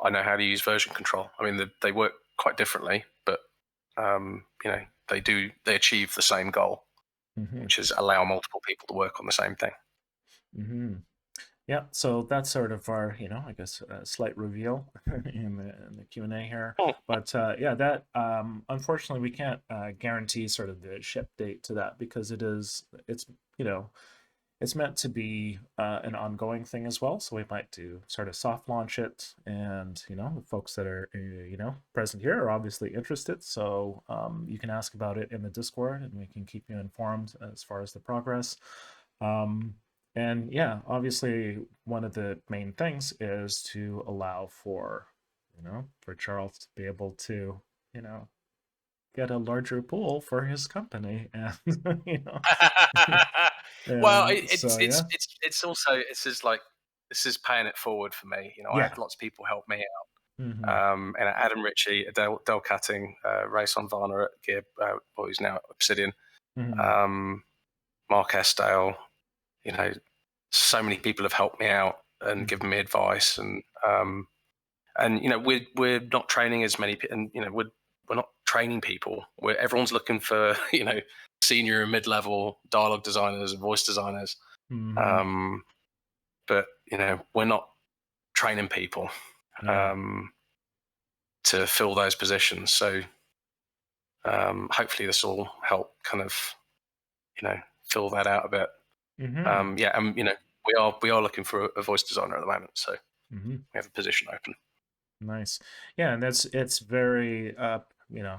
I know how to use version control. I mean, they work quite differently, but they achieve the same goal, Hmm. which is allow multiple people to work on the same thing. Hmm. Yeah, so that's sort of our, I guess, slight reveal in the Q&A here. Hmm. But yeah, that unfortunately we can't guarantee sort of the ship date to that, because you know, it's meant to be an ongoing thing as well. So we might do sort of soft launch it, and the folks that are present here are obviously interested. So you can ask about it in the Discord, and we can keep you informed as far as the progress. Um, and yeah, obviously one of the main things is to allow for Charles to be able to you know get a larger pool for his company, and Well, and it's so it's yeah. it's also it's just like this is paying it forward for me. I Yeah. had lots of people help me Mhm. out. And Adam Ritchie, Adele Cutting, Ray Sonvana at Gear, who's now at Obsidian, Mhm. um, Mark Estale. You know, so many people have helped me out and given Mhm. me advice, and we're not training as many, and we're not training people. Everyone's looking for senior and mid level dialogue designers and voice designers, Mhm. um, but we're not training people Yeah. um, to fill those positions. So hopefully this will help kind of fill that out a bit. Mhm. Yeah, and we are looking for a voice designer at the moment, so Mhm. we have a position open. Nice. Yeah, and it's very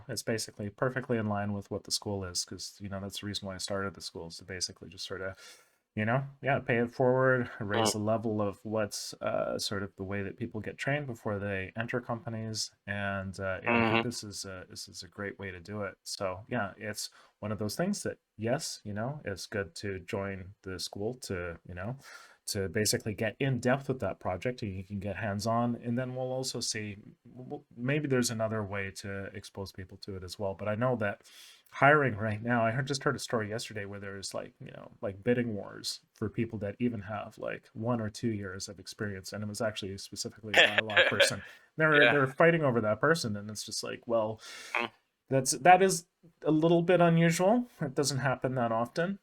it's basically perfectly in line with what the school is, because that's the reason why I started the school, is to basically just sort of yeah, pay it forward, raise the level of what's sort of the way that people get trained before they enter companies. And yeah, I think Mm-hmm. this is a great way to do it. So yeah, it's one of those things that, yes, it's good to join the school to basically get in depth with that project, and you can get hands on. And then we'll also see, maybe there's another way to expose people to it as well. But I know that hiring right now, just heard a story yesterday where there's like like bidding wars for people that even have like 1 or 2 years of experience, and it was actually specifically a dialogue person. they're Yeah. they're fighting over that person, and it's just like, well, Mm, that is a little bit unusual. It doesn't happen that often,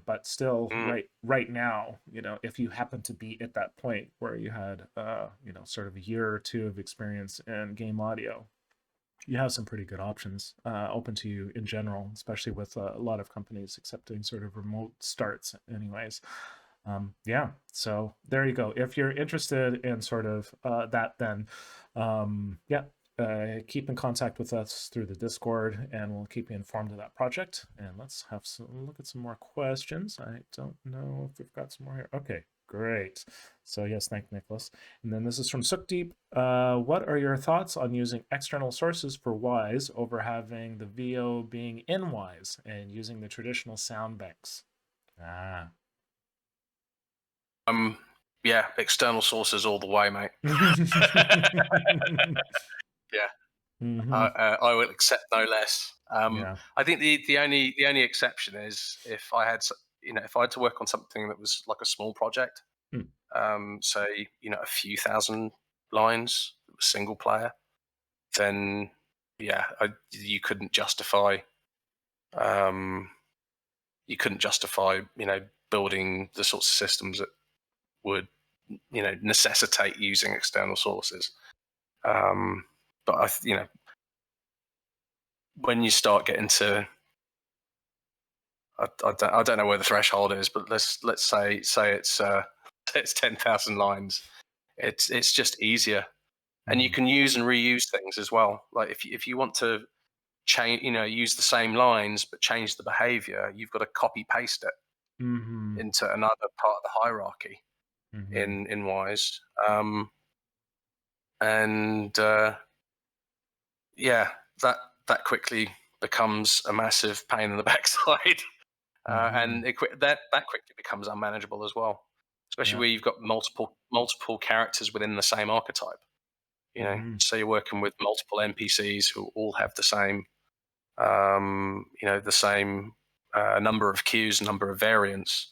but still, mm, right now, if you happen to be at that point where you had sort of a year or two of experience in game audio, you have some pretty good options open to you in general, especially with a lot of companies accepting sort of remote starts, anyways. Yeah, so there you go. If you're interested in sort of that, then yeah, keep in contact with us through the Discord, and we'll keep you informed of that project. And let's have some look at some more questions. I don't know if we've got some more here. Okay, great. So yes, thank you, Nicholas. And then this is from Sukhdeep. What are your thoughts on using external sources for Wise over having the VO being in Wise and using the traditional sound banks? Ah. um, Yeah, external sources all the way, mate. Yeah, Hmm. I will accept no less. Yeah. I think the only exception is if I had if I had to work on something that was like a small project, Mm. say a few thousand lines, single player, then yeah, you couldn't justify um, building the sorts of systems that would necessitate using external sources. Um, but when you start getting to I don't know where the threshold is, but let's say it's it's 10,000 lines. It's just easier, and you Mm-hmm. can use and reuse things as well. Like if you want to change, use the same lines but change the behavior, you've got to copy paste it Mm-hmm. into another part of the hierarchy Mm-hmm. in Wise, and yeah, that that quickly becomes a massive pain in the backside. Mm-hmm. And that quickly becomes unmanageable as well, especially Yeah. where you've got multiple characters within the same archetype. Mm-hmm. So you're working with multiple NPCs who all have the same, the same number of queues, number of variants.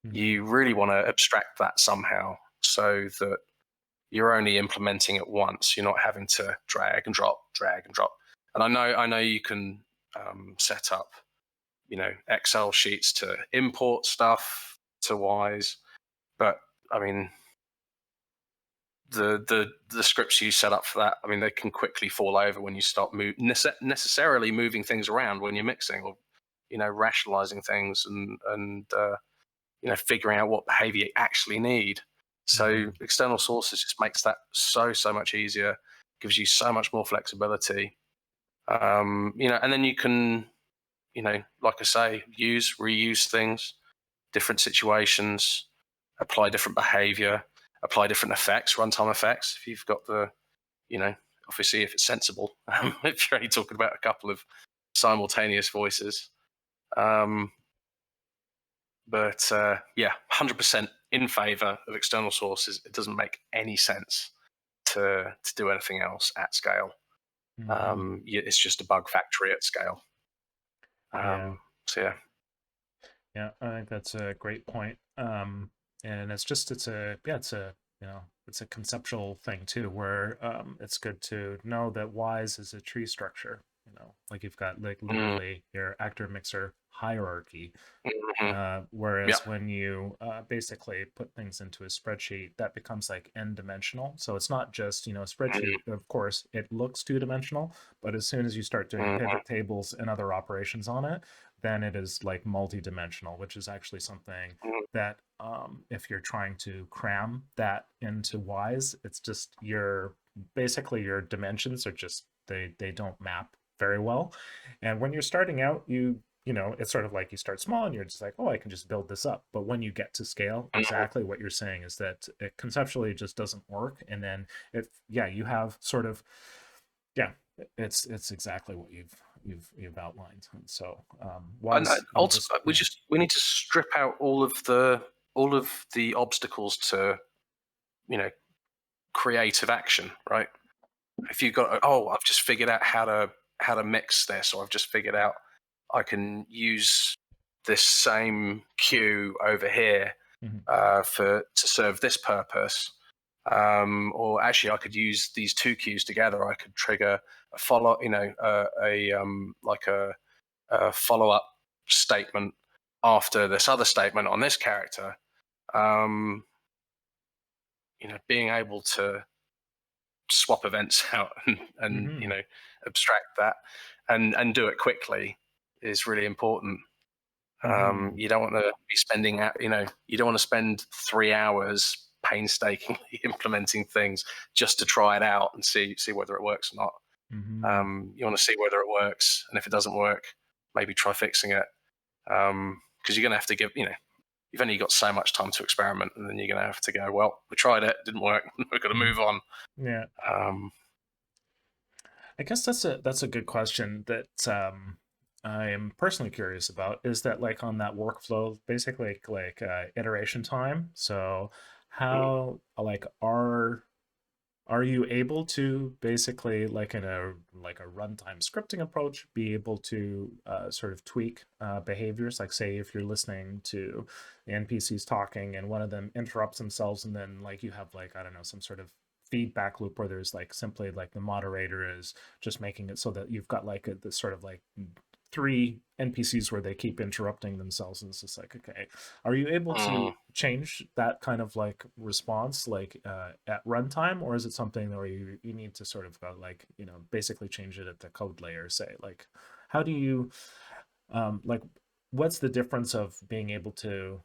Mm-hmm. You really want to abstract that somehow so that you're only implementing it once. You're not having to drag and drop, drag and drop. And I know you can set up Excel sheets to import stuff to Wise, but I mean the scripts you set up for that, I mean they can quickly fall over when you start necessarily moving things around when you're mixing, or rationalizing things, and figuring out what behavior you actually need. So Mm-hmm. external sources just makes that so much easier, gives you so much more flexibility. And then you can, like I say, reuse things, different situations, apply different behavior, apply different effects, runtime effects. If you've got you know, obviously if it's sensible, if you're only talking about a couple of simultaneous voices. Um, but yeah, 100% in favor of external sources. It doesn't make any sense to do anything else at scale. Mm-hmm. It's just a bug factory at scale. Yeah. So yeah. Yeah, I think that's a great point. And it's a conceptual thing too, where it's good to know that Wise is a tree structure. Like you've got like Mm-hmm. literally your actor mixer hierarchy. Mm-hmm. Yeah. Whereas when you basically put things into a spreadsheet, that becomes like n-dimensional. So it's not just, a spreadsheet. Of course, it looks two-dimensional, but as soon as you start doing Mm-hmm. pivot tables and other operations on it, then it is like multi-dimensional, which is actually something that if you're trying to cram that into Wise, it's just your dimensions are just they don't map very well. And when you're starting out, it's sort of like you start small and you're just like, oh, I can just build this up. But when you get to scale, Mm-hmm. exactly what you're saying is that it conceptually just doesn't work. And then you have sort of, yeah, it's exactly what you've outlined. And so And Wise, just, ultimately, yeah. we need to strip out all of the obstacles to you know creative action, right? If you've got, oh, I've just figured out how to mix this, or I've just figured out I can use this same queue over here Mhm. to serve this purpose. Or actually, I could use these two queues together. I could trigger a follow, like a follow up statement after this other statement on this character. Um, being able to swap events out and Mhm. abstract that and do it quickly is really important. Mhm. You don't want to be spending you don't want to spend 3 hours painstakingly implementing things just to try it out and see whether it works or not. Mhm. You want to see whether it works, and if it doesn't work, maybe try fixing it. Because you're going to have to you've only got so much time to experiment, and then you're going to have to go, well, we tried it, didn't work, we're going to Mhm. move on. Yeah. Um, I guess that's a good question that I am personally curious about. Is that like on that workflow, basically like iteration time? So how like are you able to basically like in a like a runtime scripting approach be able to sort of tweak behaviors, like say if you're listening to the npcs talking and one of them interrupts themselves and then like you have like I don't know some sort of feedback loop where there's like simply like the moderator is just making it so that you've got like this sort of like three npcs where they keep interrupting themselves and it's just like okay, are you able Mm, to change that kind of like response like at runtime, or is it something where you need to sort of like basically change it at the code layer? Say like, how do you like what's the difference of being able to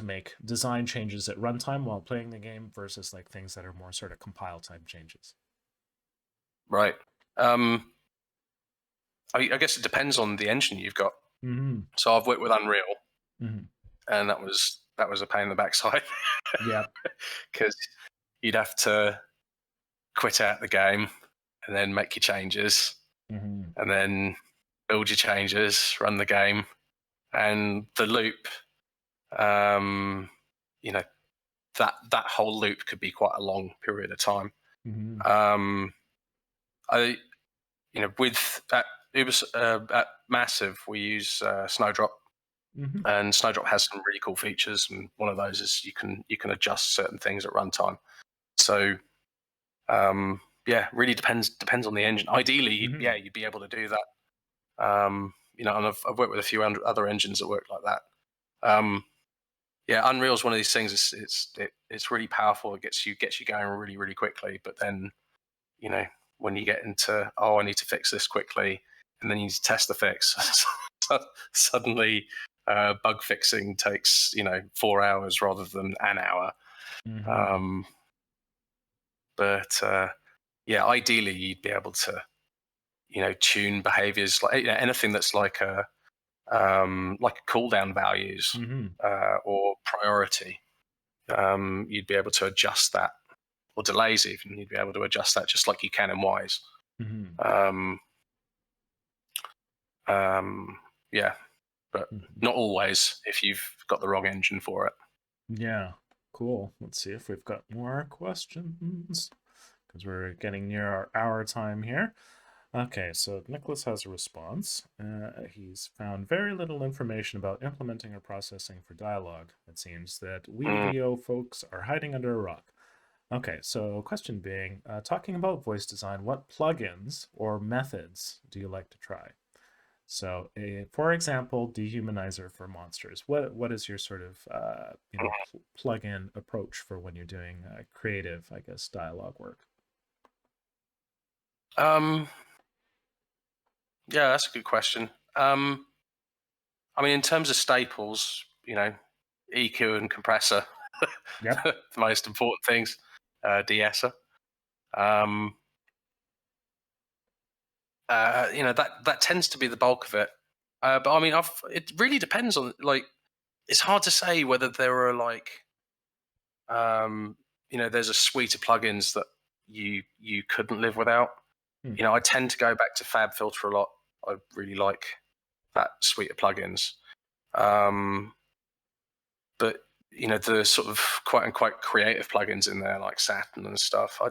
make design changes at runtime while playing the game versus like things that are more sort of compile time changes? right. Um, I guess it depends on the engine you've got. Mm-hmm. So I've worked with Unreal, Mm-hmm. and that was a pain in the backside Yeah. because you'd have to quit out the game and then make your changes Mm-hmm. and then build your changes, run the game, and the loop. Um, you know that whole loop could be quite a long period of time. Mm-hmm. Um, I with at Massive we use Snowdrop, Mm-hmm. and Snowdrop has some really cool features, and one of those is you can adjust certain things at runtime. So yeah, really depends on the engine. Ideally, Mm-hmm. yeah, you'd be able to do that. And I've worked with a few other engines that work like that. Um, yeah, Unreal is one of these things. It's really powerful. It gets you going really really quickly. But then when you get into I need to fix this quickly, and then you need to test the fix. Suddenly, bug fixing takes 4 hours rather than an hour. Mm-hmm. Um, but yeah, ideally you'd be able to tune behaviors like anything that's like a cooldown values Mm-hmm. or priority. You'd be able to adjust that, or delays even. You'd be able to adjust that just like you can in Wise. Mm-hmm. Um, yeah, but Mm-hmm. not always if you've got the wrong engine for it. Yeah, cool. Let's see if we've got more questions because we're getting near our hour time here. Okay, so Nicholas has a response. He's found very little information about implementing or processing for dialogue. It seems that we Mm. VO folks are hiding under a rock. Okay, so question being, talking about voice design, what plugins or methods do you like to try? So, for example, dehumanizer for monsters. What is your sort of plug-in approach for when you're doing creative, I guess, dialogue work? Um, yeah, that's a good question. I mean, in terms of staples, EQ and compressor, Yep. the most important things. De-esser. Um, that tends to be the bulk of it. But I mean, it really depends on like it's hard to say whether there are um, there's a suite of plugins that you couldn't live without. Hmm. I tend to go back to FabFilter a lot. I really like that suite of plugins. Um, but the sort of quote unquote creative plugins in there like Saturn and stuff, I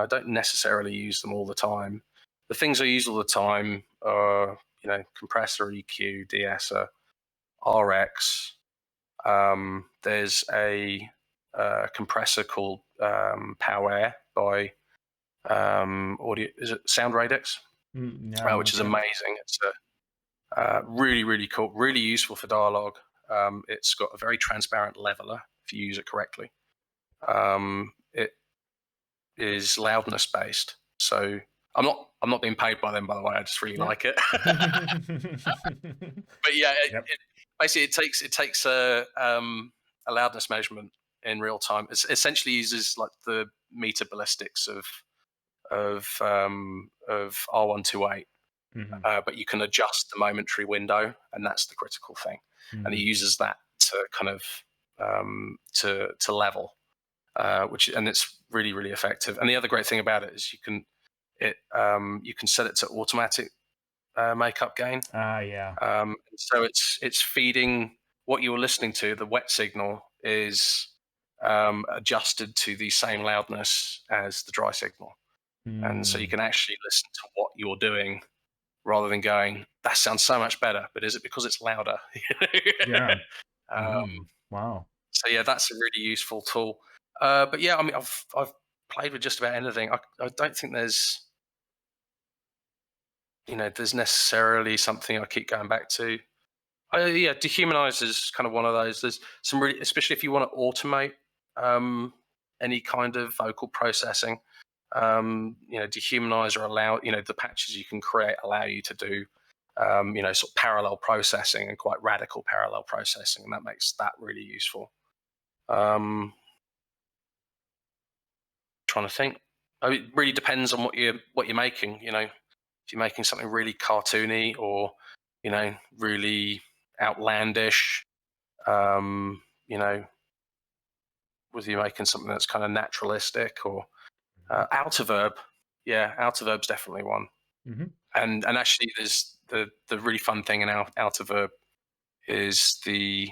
don't necessarily use them all the time. The things I use all the time are compressor, EQ, de-esser, RX. There's a compressor called Power by audio, is it Sound Radix, Yeah, which is okay. amazing. It's really really cool, really useful for dialogue. It's got a very transparent leveler if you use it correctly. It is loudness based, so I'm not being paid by them, by the way. I just really Yep. like it. But yeah, Yep. basically it takes a loudness measurement in real time. It essentially uses like the meter ballistics of R128, Hmm. but you can adjust the momentary window, and that's the critical thing. And he Hmm. uses that to kind of to level, and it's really really effective. And the other great thing about it is you can set it to automatic makeup gain. Ah, yeah. So it's feeding what you're listening to. The wet signal is adjusted to the same loudness as the dry signal. And so you Mm, can actually listen to what you're doing rather than going, that sounds so much better, but is it because it's louder? yeah. um, Wow. so yeah, that's a really useful tool. But yeah, I mean, I've played with just about anything. I don't think there's necessarily something I keep going back to. Yeah, dehumanize is kind of one of those. There's some really, especially if you want to automate um, any kind of vocal processing. Dehumanize or allow, the patches you can create allow you to do, sort of parallel processing and quite radical parallel processing, and that makes that really useful. Um, Trying to think. It really depends on what you're making. If you're making something really cartoony or really outlandish, um, you know, whether you're making something that's kind of naturalistic or outer verb. Yeah, outer verb's definitely one. Mm-hmm. And actually, there's the really fun thing in outer verb is the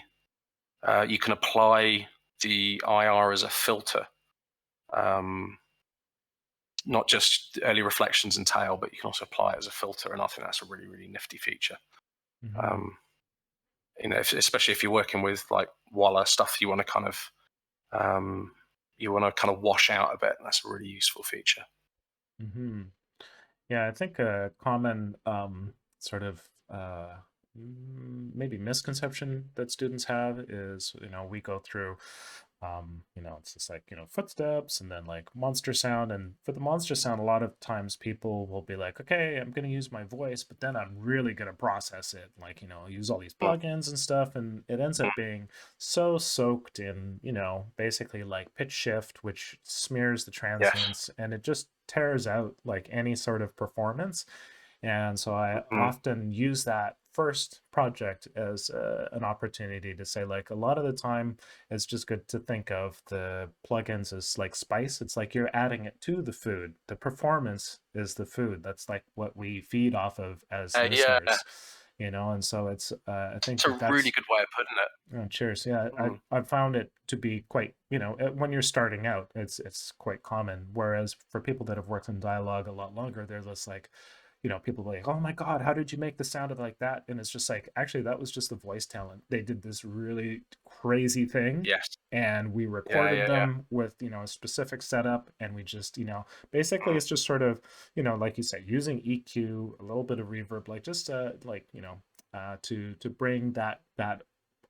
you can apply the IR as a filter. Um, Not just early reflections and tail, but you can also apply it as a filter, and I think that's a really, really nifty feature. Mm-hmm. Um, Especially if you're working with like Walla stuff, um, you want to kind of wash out a bit. That's a really useful feature. Mm-hmm. Yeah, I think a common sort of maybe misconception that students have is, we go through, it's just like, footsteps and then like monster sound. And for the monster sound, a lot of times people will be like, okay, I'm going to use my voice, but then I'm really going to process it. Like, use all these Mm, plugins and stuff. And it ends up being so soaked in, basically like pitch shift, which smears the yes. transients and it just tears out like any sort of performance. And so I Mm, often use that first project as an opportunity to say, like, a lot of the time, it's just good to think of the plugins as like spice. It's like you're adding it to the food. The performance is the food. That's like what we feed off of as yeah, listeners, and so it's, I think it's a that really that's, good way of putting it. oh, cheers. Yeah, Mm, I've found it to be quite, when you're starting out, it's quite common. Whereas for people that have worked in dialogue a lot longer, they're just like, people are like, oh my God, how did you make the sound of like that? And it's just like, actually, that was just the voice talent. They did this really crazy thing. yes. And we Yeah, recorded yeah, yeah. them with, a specific setup. And we just, basically Mm, it's just sort of, like you said, using EQ, a little bit of reverb, like just like, to bring that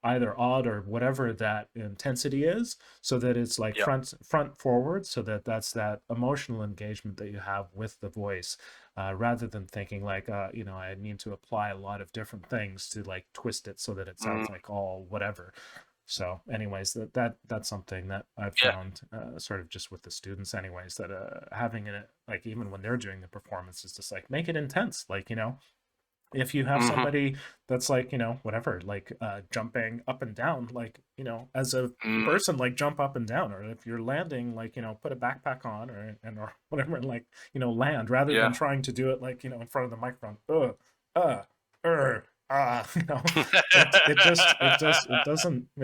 either odd or whatever that intensity is, so that it's like yeah. front forward, so that that's that emotional engagement that you have with the voice, rather than thinking like, I need to apply a lot of different things to like twist it so that it Mm, sounds like all whatever. So anyways, that's something that I've yeah. found, sort of just with the students anyways, that having it like even when they're doing the performance is just like make it intense, like, if you have Hmm. somebody that's like, whatever, like jumping up and down, like, as a Mm, person, like jump up and down, or if you're landing, like, put a backpack on, or whatever, and like, land, rather than yeah. trying to do it like, in front of the microphone, uh it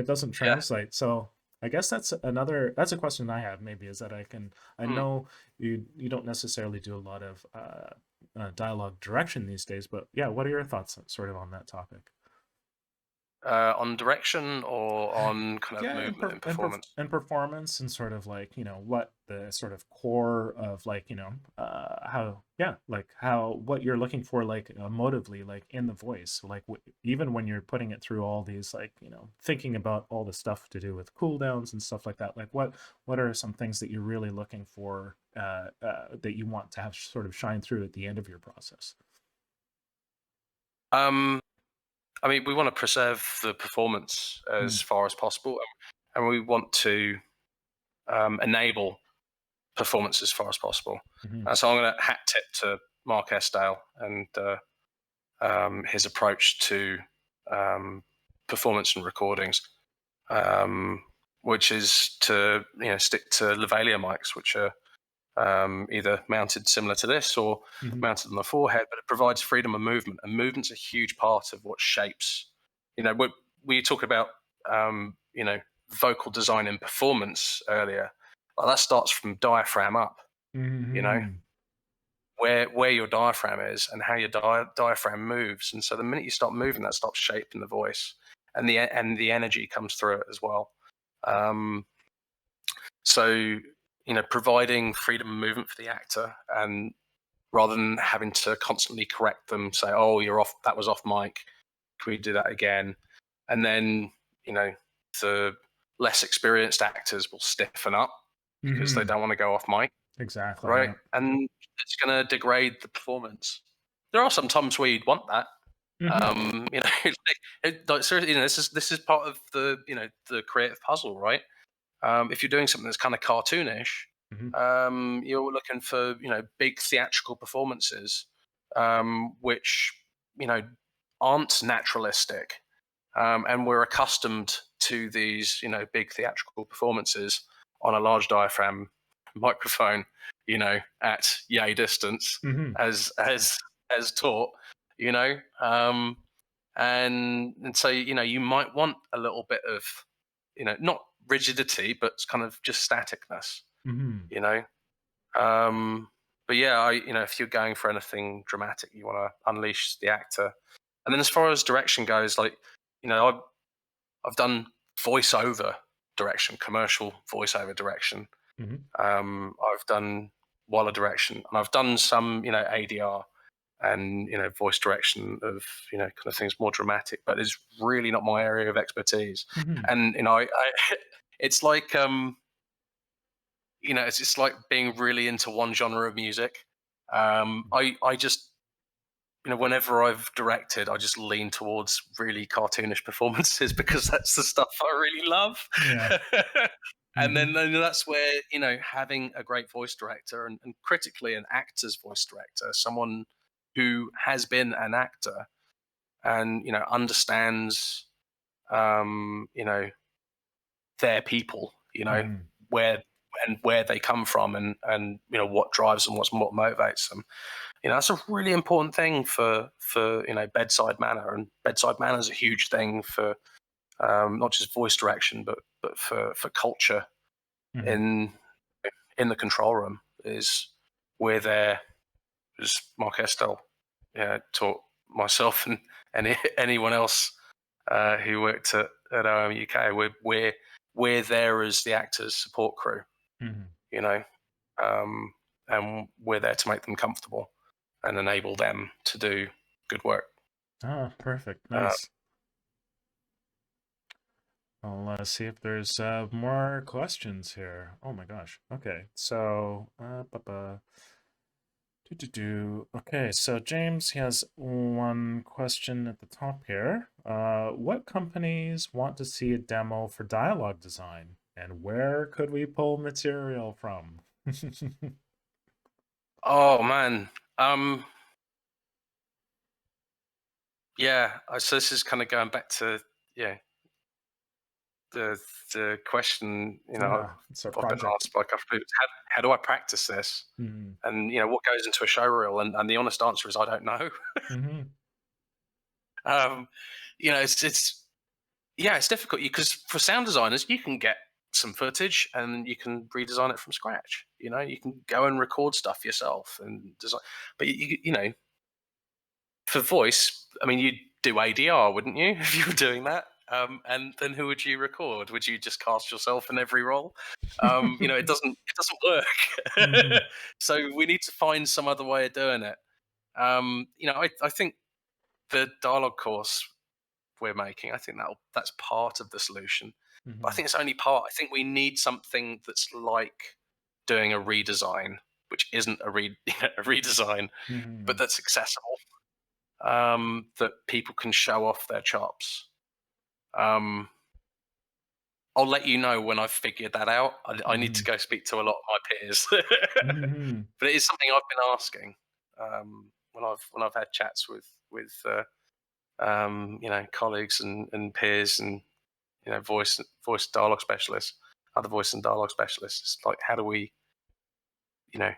doesn't Yeah. translate. So I guess that's a question I have, maybe, is that I Mm. know you don't necessarily do a lot of dialogue direction these days. But yeah, what are your thoughts sort of on that topic? On direction or on kind of Yeah, movement and performance? and performance, and sort of like, what the sort of core of like, how, yeah, like how, what you're looking for, like, emotively, like in the voice, like even when you're putting it through all these, like, thinking about all the stuff to do with cooldowns and stuff like that, like what are some things that you're really looking for, that you want to have sort of shine through at the end of your process? Um, I mean, we want to preserve the performance Mm, as far as possible, and we want to enable performance as far as possible. mm-hmm, So I'm going to hat tip to Mark Esdale and his approach to um, performance and recordings, um, which is to stick to lavalier mics, which are either mounted similar to this or mm-hmm, mounted on the forehead, but it provides freedom of movement, and movement's a huge part of what shapes. We talk about um, you know vocal design and performance earlier, like that starts from diaphragm up. You know, Mm-hmm. where your diaphragm is and how your diaphragm moves, and so the minute you start moving, that starts shaping the voice, and the energy comes through it as well. Um, so providing freedom of movement for the actor, and rather than having to constantly correct them, say, "Oh, you're off. That was off mic. Can we do that again?" And then the less experienced actors will stiffen up because they Mm-hmm. don't want to go off mic, Exactly. right? Yeah. And it's going to degrade the performance. There are some times where you'd want that. Mm-hmm. Seriously, this is part of the creative puzzle, right? If you're doing something that's kind of cartoonish, Mm-hmm. you're looking for big theatrical performances, which you know aren't naturalistic, and we're accustomed to these big theatrical performances on a large diaphragm microphone, at yay distance, Mm-hmm. as taught, you know. And so you might want a little bit of not rigidity but kind of just staticness, Mm-hmm. you know. um but yeah, if you're going for anything dramatic, you want to unleash the actor. And then as far as direction goes, like, I've done voiceover direction, commercial voiceover direction. Mm-hmm. I've done Waller direction, and I've done some ADR and voice direction of kind of things more dramatic, but it's really not my area of expertise. Mm-hmm. And it's like it's like being really into one genre of music. I just whenever I've directed, I just lean towards really cartoonish performances because that's the stuff I really love. Yeah. And Mm-hmm. then that's where having a great voice director, and critically an actor's voice director, someone who has been an actor and understands their people, Mm-hmm. where where they come from, and what drives them, what motivates them. That's a really important thing for bedside manner, and bedside manner is a huge thing for not just voice direction, but for culture Mm-hmm. in the control room. Is we're there, as Mark Estelle taught myself and anyone else who worked at OM UK. We're there as the actors' support crew, Mm-hmm. you know, um, and we're there to make them comfortable and enable them to do good work. Oh, perfect. Uh, Nice. I'll see if there's more questions here. Oh my gosh. Okay. So, okay, so James, he has one question at the top here. What companies want to see a demo for dialogue design, and where could we pull material from? oh man, um, yeah. So this is kind of going back to yeah the the question Yeah, it's a I've been project. asked by a couple of people. How do I practice this? Mm-hmm. And what goes into a show reel? And the honest answer is I don't know. Mm-hmm. um, it's yeah, it's difficult because for sound designers, you can get some footage and you can redesign it from scratch. You can go and record stuff yourself and design. But for voice, I mean, you'd do ADR, wouldn't you, if you were doing that? And then who would you record? Would you just cast yourself in every role? It doesn't work. Mm-hmm. So we need to find some other way of doing it. I think the dialogue course we're making, I think that's part of the solution. But I Mm-hmm. think it's only part. I think we need something that's like doing a redesign, which isn't a redesign, Mm-hmm. but that's accessible, that people can show off their chops. Um, I'll let you know when I've figured that out. I need to Mm-hmm. go speak to a lot of my peers, Mm-hmm. but it is something I've been asking when I've had chats with colleagues and peers, and voice dialogue specialists, other voice and dialogue specialists. It's like, you know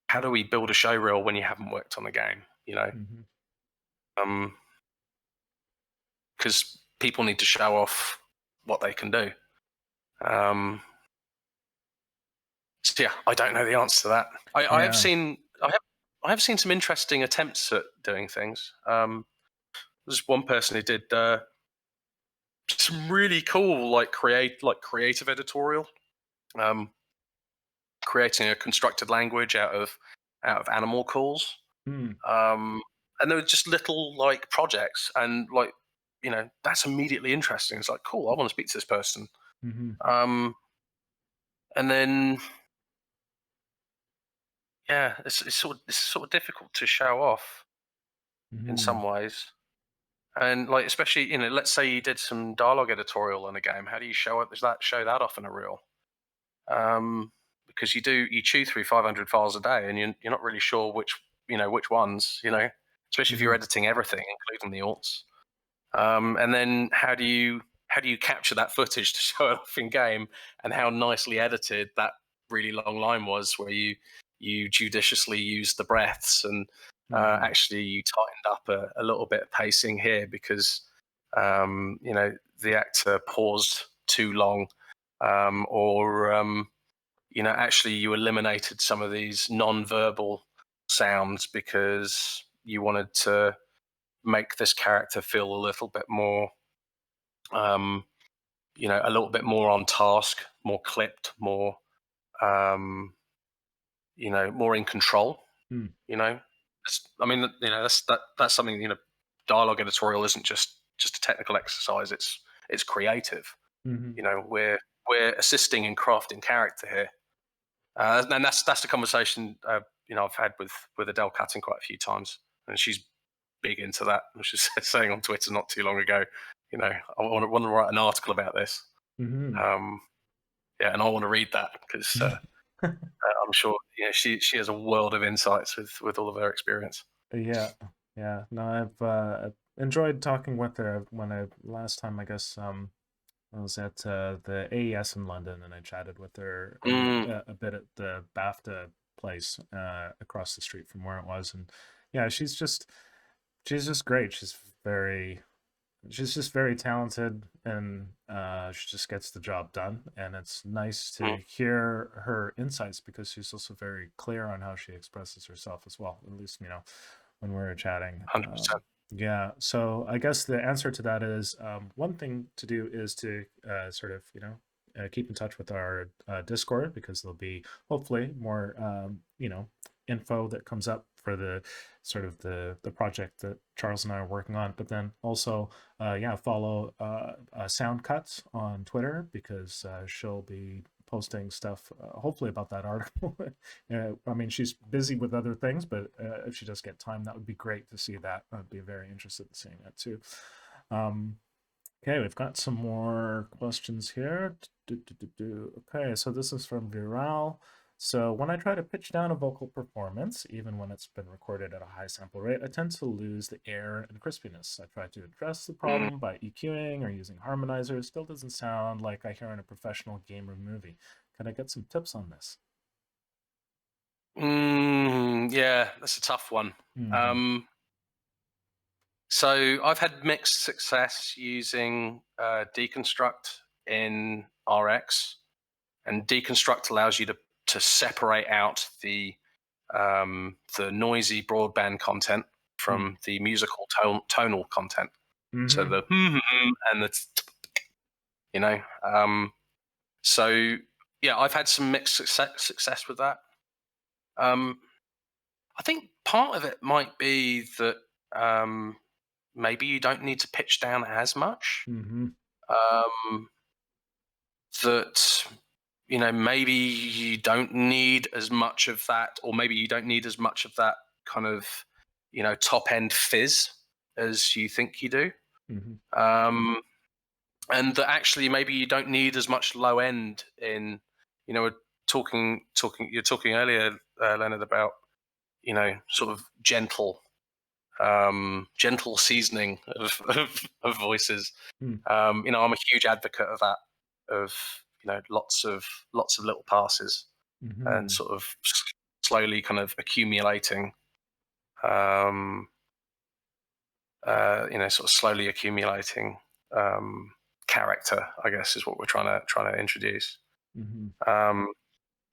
how do we build a show reel when you haven't worked on the game? Mm-hmm. Um, because people need to show off what they can do. Um, so yeah, I don't know the answer to that. I have Yeah. seen I have seen some interesting attempts at doing things. There's one person who did some really cool creative editorial, um, creating a constructed language out of animal calls. Mm. Um, and they were just little like projects, and like that's immediately interesting. It's like cool, I want to speak to this person. Mhm. Um, and then yeah, it's sort of difficult to show off in some Mhm. ways. And like especially let's say you did some dialogue editorial in a game. How do you show that off in a reel? Because you chew through 500 files a day, and you're not really sure which ones, especially if you're Mhm. editing everything, including the alts. And then how do you capture that footage to show it off in game, and how nicely edited that really long line was, where you judiciously used the breaths, and Mhm. actually you tightened up a little bit of pacing here because the actor paused too long, or actually you eliminated some of these non-verbal sounds because you wanted to make this character feel a little bit more um, a little bit more on task, more clipped, um, more in control. Mm. You know, I mean, that's something. Dialogue editorial isn't just a technical exercise. It's creative. Mhm. We're assisting in crafting character here, and that's the conversation I've had with Adele Cutting quite a few times, and she's big into that. She was saying on Twitter not too long ago, I want to write an article about this. Mhm. Um, yeah, and I want to read that because I'm sure she has a world of insights with all of her experience. Yeah. Yeah. No, I've enjoyed talking with her when I last time, I guess, I was at the AES in London, and I chatted with her Mm, a bit at the BAFTA place across the street from where it was, and yeah, she's just great. She's just very talented, and she just gets the job done. And it's nice mm, to hear her insights because she's also very clear on how she expresses herself as well. At least when we were chatting. 100%. Yeah, so I guess the answer to that is one thing to do is to sort of keep in touch with our Discord, because there'll be hopefully more info that comes up for the sort of the project that Charles and I are working on. But then also yeah, follow Sound Cuts on Twitter, because she'll be posting stuff hopefully about that article. I mean, she's busy with other things, but if she does get time, that would be great to see that. I'd be very interested in seeing that too. Um, okay, we've got some more questions here. Okay, so this is from Viral. So when I try to pitch down a vocal performance, even when it's been recorded at a high sample rate, I tend to lose the air and crispiness. I try to address the Mm, problem by EQing or using harmonizers. Still doesn't sound like I hear in a professional game or movie. Can I get some tips on this? yeah, that's a tough one. Mm-hmm. Um, so I've had mixed success using deconstruct in RX, and deconstruct allows you to separate out the noisy broadband content from the musical tonal content. So Mm-hmm. the and the you know. So yeah, I've had some mixed success with that. Um, I think part of it might be that um, maybe you don't need to pitch down as much. Mm-hmm. Um, that maybe you don't need as much of that, or maybe you don't need as much of that kind of top end fizz as you think you do. Mm-hmm. Um, and that actually maybe you don't need as much low end in we're talking you're talking earlier, Leonard, about sort of gentle seasoning of voices. I'm a huge advocate of that, of lots of little passes, and Mm-hmm. sort of slowly kind of accumulating sort of slowly accumulating um, character, I guess, is what we're trying to introduce. Mm-hmm. Um,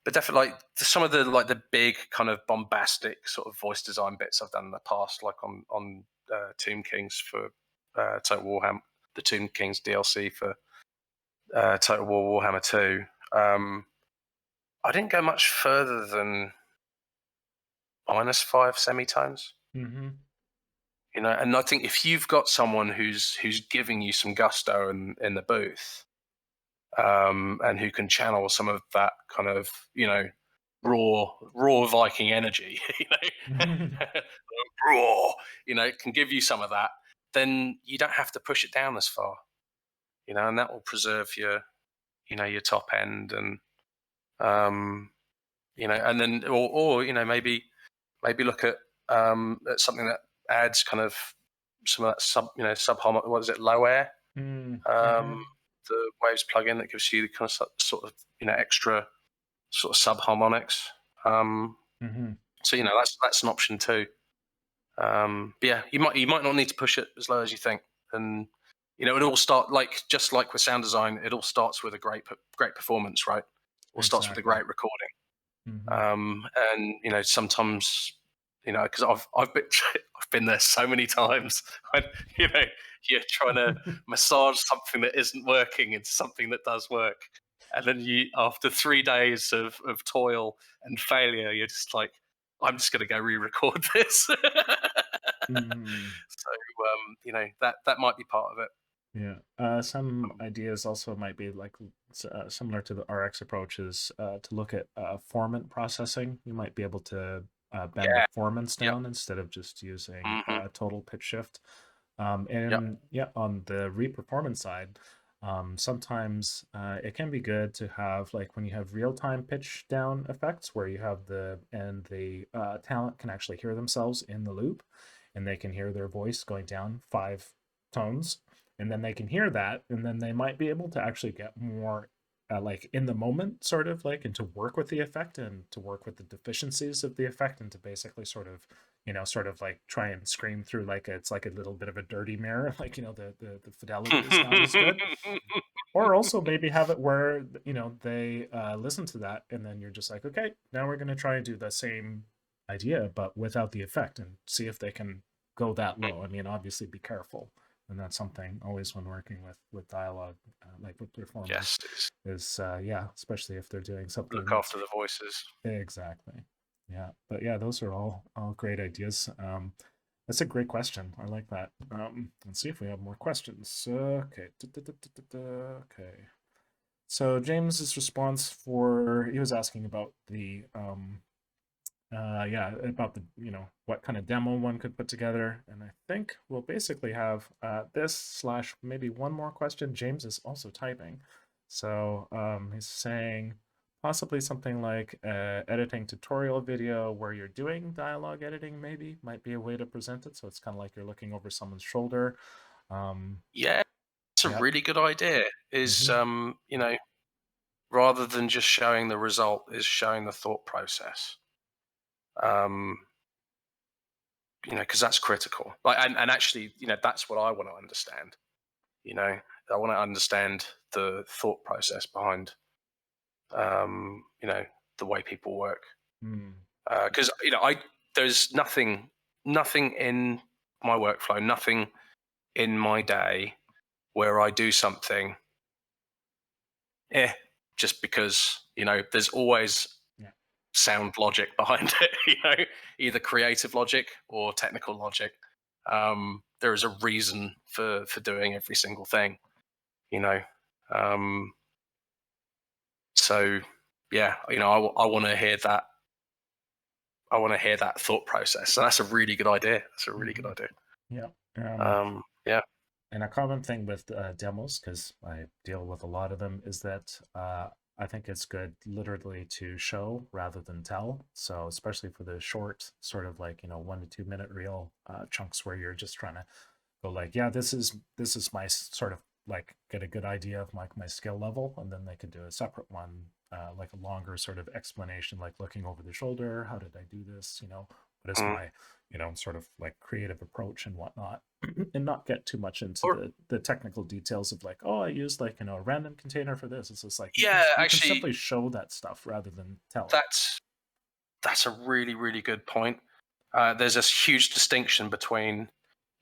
but definitely, like some of the big kind of bombastic sort of voice design bits I've done in the past, like on Tomb Kings for Total Warhammer, the Tomb Kings DLC for Total War Warhammer 2. I didn't go much further than -5 semitones. Mm-hmm. And I think if you've got someone who's giving you some gusto in the booth, and who can channel some of that kind of raw Viking energy, raw, can give you some of that, then you don't have to push it down as far, and that will preserve your top end, and um, and then maybe look at something that adds kind of some of that sub what is it, low air, Mm-hmm. um, the Waves plugin that gives you the kind of sort of extra sort of sub harmonics. Um, Mm-hmm. so that's an option too. But yeah, you might not need to push it as low as you think, and it all start just like with sound design. It all starts with a great performance, right? Or starts with a Exactly. great recording. Mm-hmm. And sometimes because I've been I've been there so many times when you're trying to massage something that isn't working into something that does work, and then you, after 3 days of toil and failure, you're just like, I'm just going to go re-record this. So Mm-hmm. that might be part of it. Yeah. Some ideas also might be like similar to the RX approach is to look at formant processing. You might be able to bend the Yeah. formants Yep. down instead of just using Hmm. total pitch shift. Yep. And yeah, on the re-performance side, sometimes it can be good to have like when you have real-time pitch down effects where you have the talent can actually hear themselves in the loop and they can hear their voice going down 5 tones, and then they can hear that and then they might be able to actually get more like in the moment sort of like, and to work with the effect and to work with the deficiencies of the effect and to basically sort of like try and scream through like it's like a little bit of a dirty mirror, like the fidelity is not as good. Or also maybe have it where they listen to that and then you're just like, okay, now we're going to try and do the same idea but without the effect and see if they can go that low. I mean, obviously be careful, and that's something always when working with dialogue, like with performers, Yes. is yeah, especially if they're doing something Look that's after the voices. exactly, yeah. But yeah, those are all great ideas. That's a great question. I like that. Let's see if we have more questions. Okay. Okay. So James's response for he was asking about the yeah, about the what kind of demo one could put together, and I think we'll basically have this slash maybe one more question. James is also typing, so he's saying possibly something like editing tutorial video where you're doing dialogue editing maybe might be a way to present it, so it's kind of like you're looking over someone's shoulder. um Yeah, it's a yep. really good idea. Is Mm-hmm. rather than just showing the result, is showing the thought process. Um, because that's critical. Like, and actually, that's what I want to understand. I want to understand the thought process behind, the way people work. Mm. Because I there's nothing in my workflow, nothing in my day where I do something, just because there's always Yeah. sound logic behind it, either creative logic or technical logic. There is a reason for doing every single thing, you know. Um, so yeah, I want to hear that. I want to hear that thought process. So that's a really good idea. That's a really good Mm-hmm. idea. Yeah. Yeah. And a common thing with demos, because I deal with a lot of them, is that I think it's good literally to show rather than tell. So especially for the short, sort of like 1 to 2 minute reel chunks where you're just trying to go like, yeah, this is my sort of like get a good idea of like my skill level, and then they could do a separate one, like a longer sort of explanation, like looking over the shoulder. How did I do this? what is Mm. my, sort of like creative approach and whatnot, and not get too much into Or the technical details of like, oh, I used like, a random container for this. It's just like yeah, you can actually, simply show that stuff rather than tell it. that's that's a really really good point. There's a huge distinction between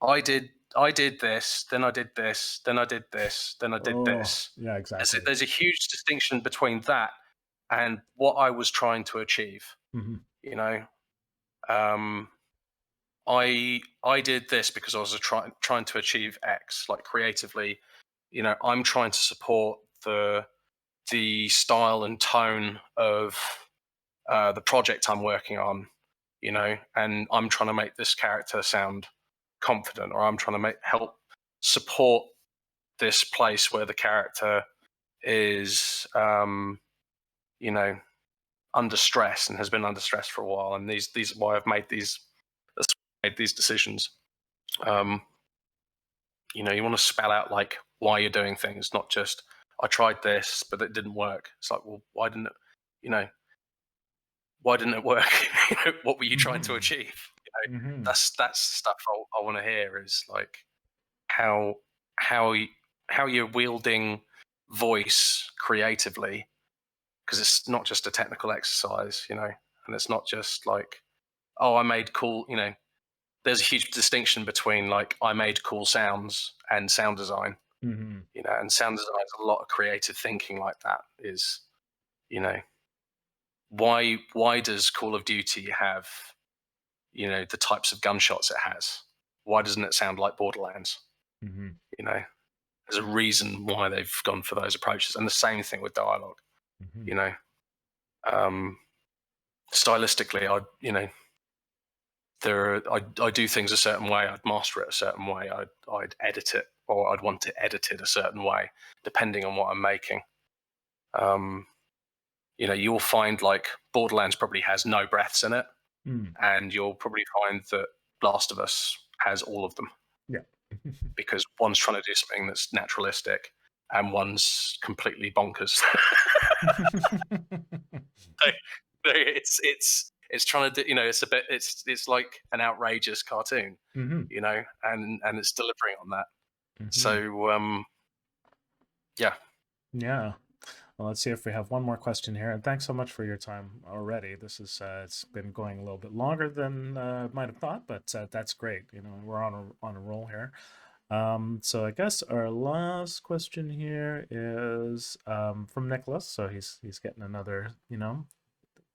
I did I did this, then I did this, then I did this, then I did Oh, this. yeah, exactly. There's a huge distinction between that and what I was trying to achieve. Hmm. You know, um, I did this because I was trying to achieve X, like creatively. I'm trying to support the style and tone of the project I'm working on. And I'm trying to make this character sound confident, or I'm trying to help support this place where the character is, you know, under stress and has been under stress for a while. And these why I've made these decisions. Um, you want to spell out like why you're doing things, not just I tried this but it didn't work. It's like, well, you know why didn't it work? What were you trying to Hmm. achieve? Hmm. That's stuff I want to hear, is like how how you, how you're wielding voice creatively, because it's not just a technical exercise, and it's not just like, oh, I made cool. There's a huge distinction between like I made cool sounds and sound design. Hmm. And sound design is a lot of creative thinking like that. Is you know why does Call of Duty have the types of gunshots it has? Why doesn't it sound like Borderlands? Hmm. You know, there's a reason why they've gone for those approaches, and the same thing with dialogue. Hmm. You know, um, stylistically, I do things a certain way. I'd master it a certain way. I'd edit it, or I'd want to edit it a certain way, depending on what I'm making. Um, you'll find like Borderlands probably has no breaths in it, Mm. and you'll probably find that Last of Us has all of them, Yeah. because one's trying to do something that's naturalistic, and one's completely bonkers. It's trying to do, it's a bit, it's like an outrageous cartoon, Hmm. and it's delivering on that. Hmm. So yeah. Yeah. Well, let's see if we have one more question here. And thanks so much for your time already. This is it's been going a little bit longer than I might have thought, but that's great. We're on a roll here. So I guess our last question here is from Nicholas. So he's getting another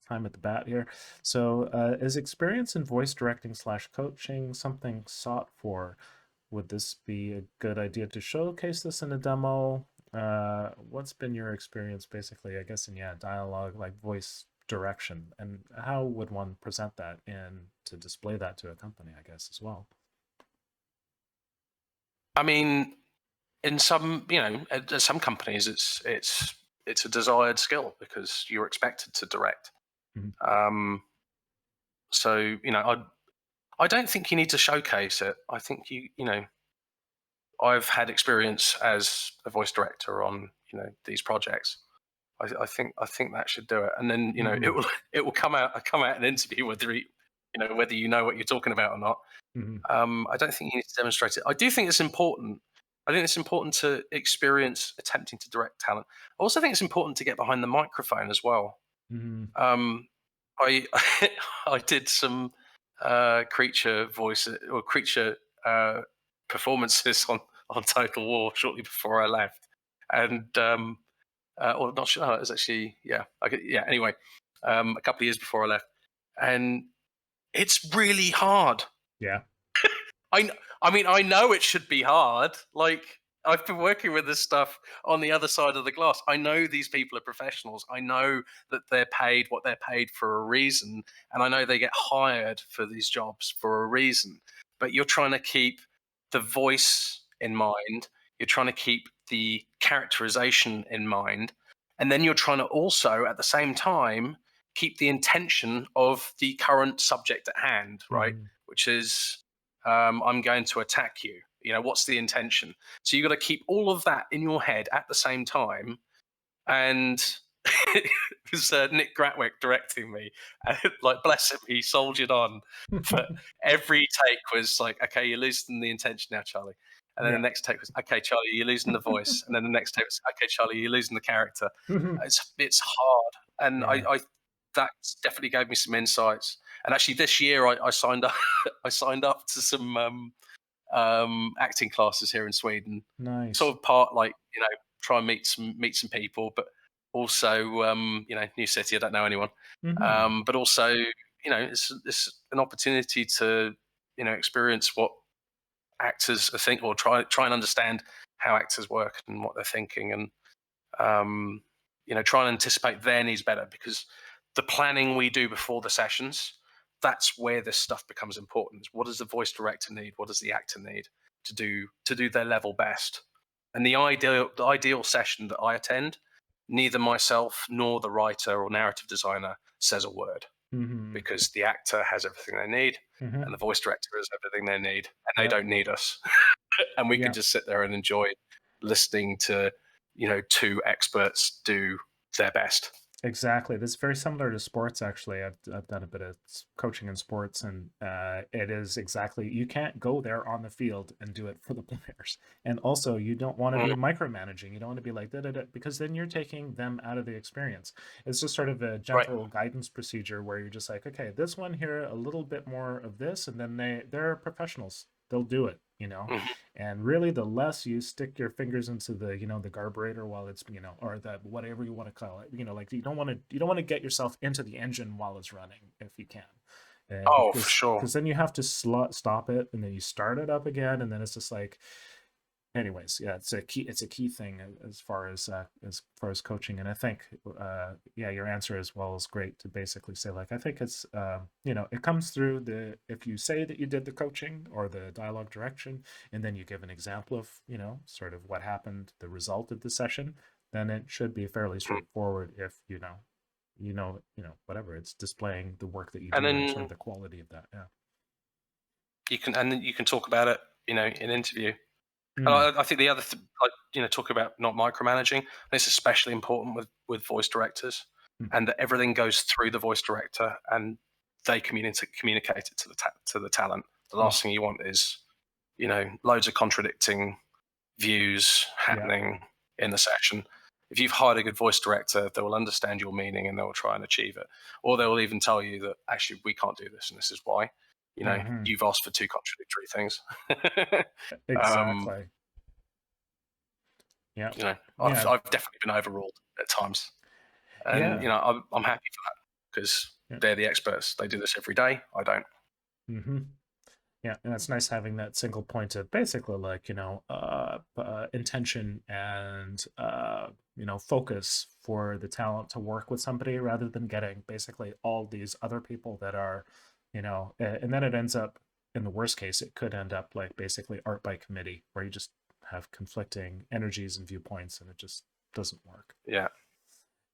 time at the bat here. So is experience in voice directing slash coaching something sought for? Would this be a good idea to showcase this in a demo? What's been your experience, basically, I guess, in dialogue, like voice direction, and how would one present that and to display that to a company, I guess, as well? I mean, in some, at some companies, it's a desired skill because you're expected to direct. Mhm. Um, so I don't think you need to showcase it. I think I've had experience as a voice director on these projects. I think that should do it, and then it Mhm. will it will come out in an interview whether you know what you're talking about or not. Mhm. I don't think you need to demonstrate it. I do think it's important. I think it's important to experience attempting to direct talent. I also think it's important to get behind the microphone as well. Mhm. Um, I I did some creature voice or creature performances on Total War shortly before I left, and or not sure. It was actually, yeah. Yeah. Anyway, a couple of years before I left, and it's really hard. Yeah. I I mean, I know it should be hard. Like, I've been working with this stuff on the other side of the glass. I know these people are professionals. I know that they're paid what they're paid for a reason, and I know they get hired for these jobs for a reason. But you're trying to keep the voice in mind. You're trying to keep the characterization in mind, and then you're trying to also, at the same time, keep the intention of the current subject at hand, right? Mhm. Which is, I'm going to attack you. What's the intention? So you've got to keep all of that in your head at the same time, and it was Nick Gratwick directing me, and like bless him, he soldiered on. But every take was like, "Okay, you're losing the intention now, Charlie." And then the Yeah. next take was, "Okay, Charlie, you're losing the voice." And then the next take was, "Okay, Charlie, you're losing the character." It's hard, and Yeah. I that definitely gave me some insights. And actually, this year I signed up I signed up to some acting classes here in Sweden. Nice. Sort of part like try and meet some people, but also new city. I don't know anyone, Hmm. but also it's an opportunity to experience what actors are think or try and understand how actors work and what they're thinking, and um, try and anticipate their needs better, because the planning we do before the sessions, that's where this stuff becomes important. What does the voice director need? What does the actor need to do their level best? And the ideal session that I attend, neither myself nor the writer or narrative designer says a word, Hmm. because the actor has everything they need and Hmm. the voice director has everything they need, and they Yep. don't need us. And we can Yeah. just sit there and enjoy listening to two experts do their best. Exactly. This is very similar to sports, actually. I've done a bit of coaching in sports, and it is exactly, you can't go there on the field and do it for the players. And also, you don't want to Mm, be micromanaging. You don't want to be like, da, da, da, because then you're taking them out of the experience. It's just sort of a right. gentle guidance procedure where you're just like, okay, this one here, a little bit more of this, and then they're professionals. They'll do it, you know? Mhm. And really, the less you stick your fingers into the the carburetor while it's or the whatever you want to call it, like you don't want to get yourself into the engine while it's running if you can, Oh, for because sure. then you have to stop it, and then you start it up again, and then it's just like, anyways, yeah, it's a key thing as far as coaching. And I think yeah, your answer as well is great, to basically say, like, I think it's it comes through the, if you say that you did the coaching or the dialogue direction, and then you give an example of sort of what happened, the result of the session, then it should be fairly Mm. straightforward, if whatever, it's displaying the work that you And do and sort of then the quality of that. Yeah. you can talk about it, in interview. And Mm. I think the other, like, talk about not micromanaging. It's especially important with voice directors, Mm. and that everything goes through the voice director, and they communicate it to the talent. The Oh, last thing you want is, loads of contradicting views yeah. happening in the session. If you've hired a good voice director, they will understand your meaning and they will try and achieve it. Or they will even tell you that actually we can't do this and this is why. Hmm. You've asked for two contradictory things. um, Exactly. Yeah. Yeah. I've definitely been overruled at times, and Yeah. I'm happy for that, because Yeah. they're the experts. They do this every day. I don't. Hmm. Yeah, and it's nice having that single point of basically, like, intention and focus for the talent to work with somebody, rather than getting basically all these other people that are, and then it ends up, in the worst case, it could end up like basically art by committee, where you just have conflicting energies and viewpoints, and it just doesn't work. Yeah,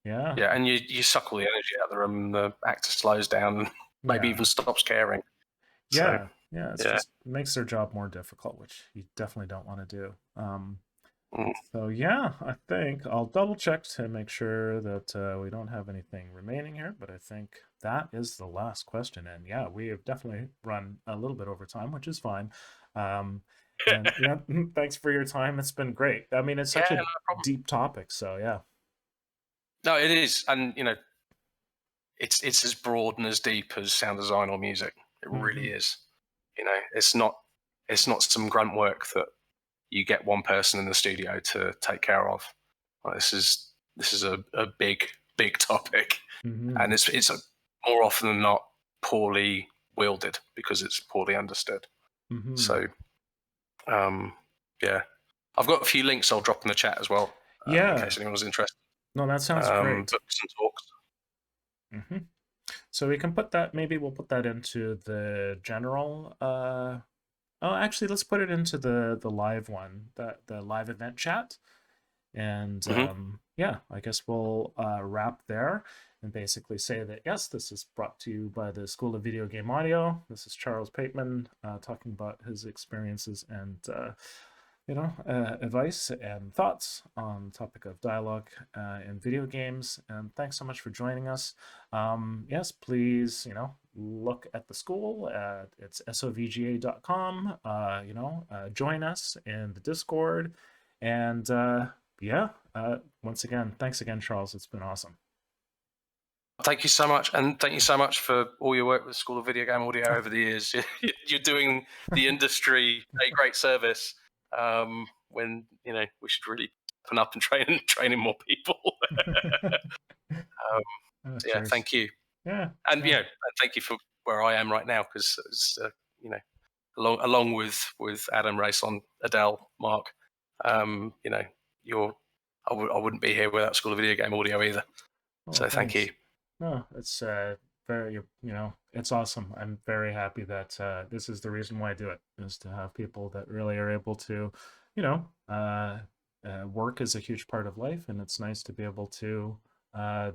Yeah. yeah, and you suck all the energy out of the room. And the actor slows down and maybe Yeah. even stops caring. So Yeah. Yeah. It's yeah. just makes their job more difficult, which you definitely don't want to do. Mm. So yeah, I think I'll double check to make sure that we don't have anything remaining here, but I think that is the last question. And yeah, we have definitely run a little bit over time, which is fine. Um, and yeah, thanks for your time. It's been great. I mean, it's Yeah, such a no problem. deep topic, so yeah. No, it is, and it's as broad and as deep as sound design or music. It really Hmm. is. It's not some grunt work that you get one person in the studio to take care of. Like, this is a big topic, and Hmm. it's more often than not poorly wielded because it's poorly understood. Hmm. So um, yeah, I've got a few links I'll drop in the chat as well, in Yeah. case anyone's interested. No, that sounds great. Books and talks. Hmm. So we can put that, maybe we'll put that into the general oh, actually, let's put it into the live one, the live event chat. And Hmm. yeah, I guess we'll wrap there and basically say that, yes, this is brought to you by the School of Video Game Audio. This is Charles Pateman talking about his experiences and advice and thoughts on the topic of dialogue in video games. And thanks so much for joining us. Yes, please, look at the school. It's sovga.com. Join us in the Discord. And yeah, once again, thanks again, Charles. It's been awesome. Thank you so much, and thank you so much for all your work with the School of Video Game Audio over the years. You're doing the industry a great service. When we should really open up and training more people. Yeah, Cheers. thank you, Yeah. and Yeah. thank you for where I am right now, because you know, along with Adam, Rayson, Adele, Mark, you're I wouldn't be here without School of Video Game Audio either. Oh, So thank you. thanks. No, it's very, it's awesome. I'm very happy that this is the reason why I do it, is to have people that really are able to, you know, uh, work is a huge part of life, and it's nice to be able to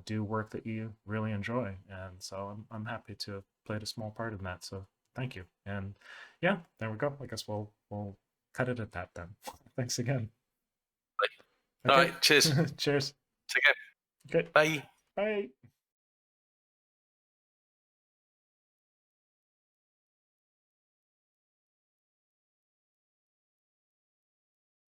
do work that you really enjoy. And so I'm happy to have played a small part in that. So thank you. And yeah, there we go. I guess we'll cut it at that then. Thanks again. All Okay. right, cheers. Cheers. Take care. Okay. Bye. Bye.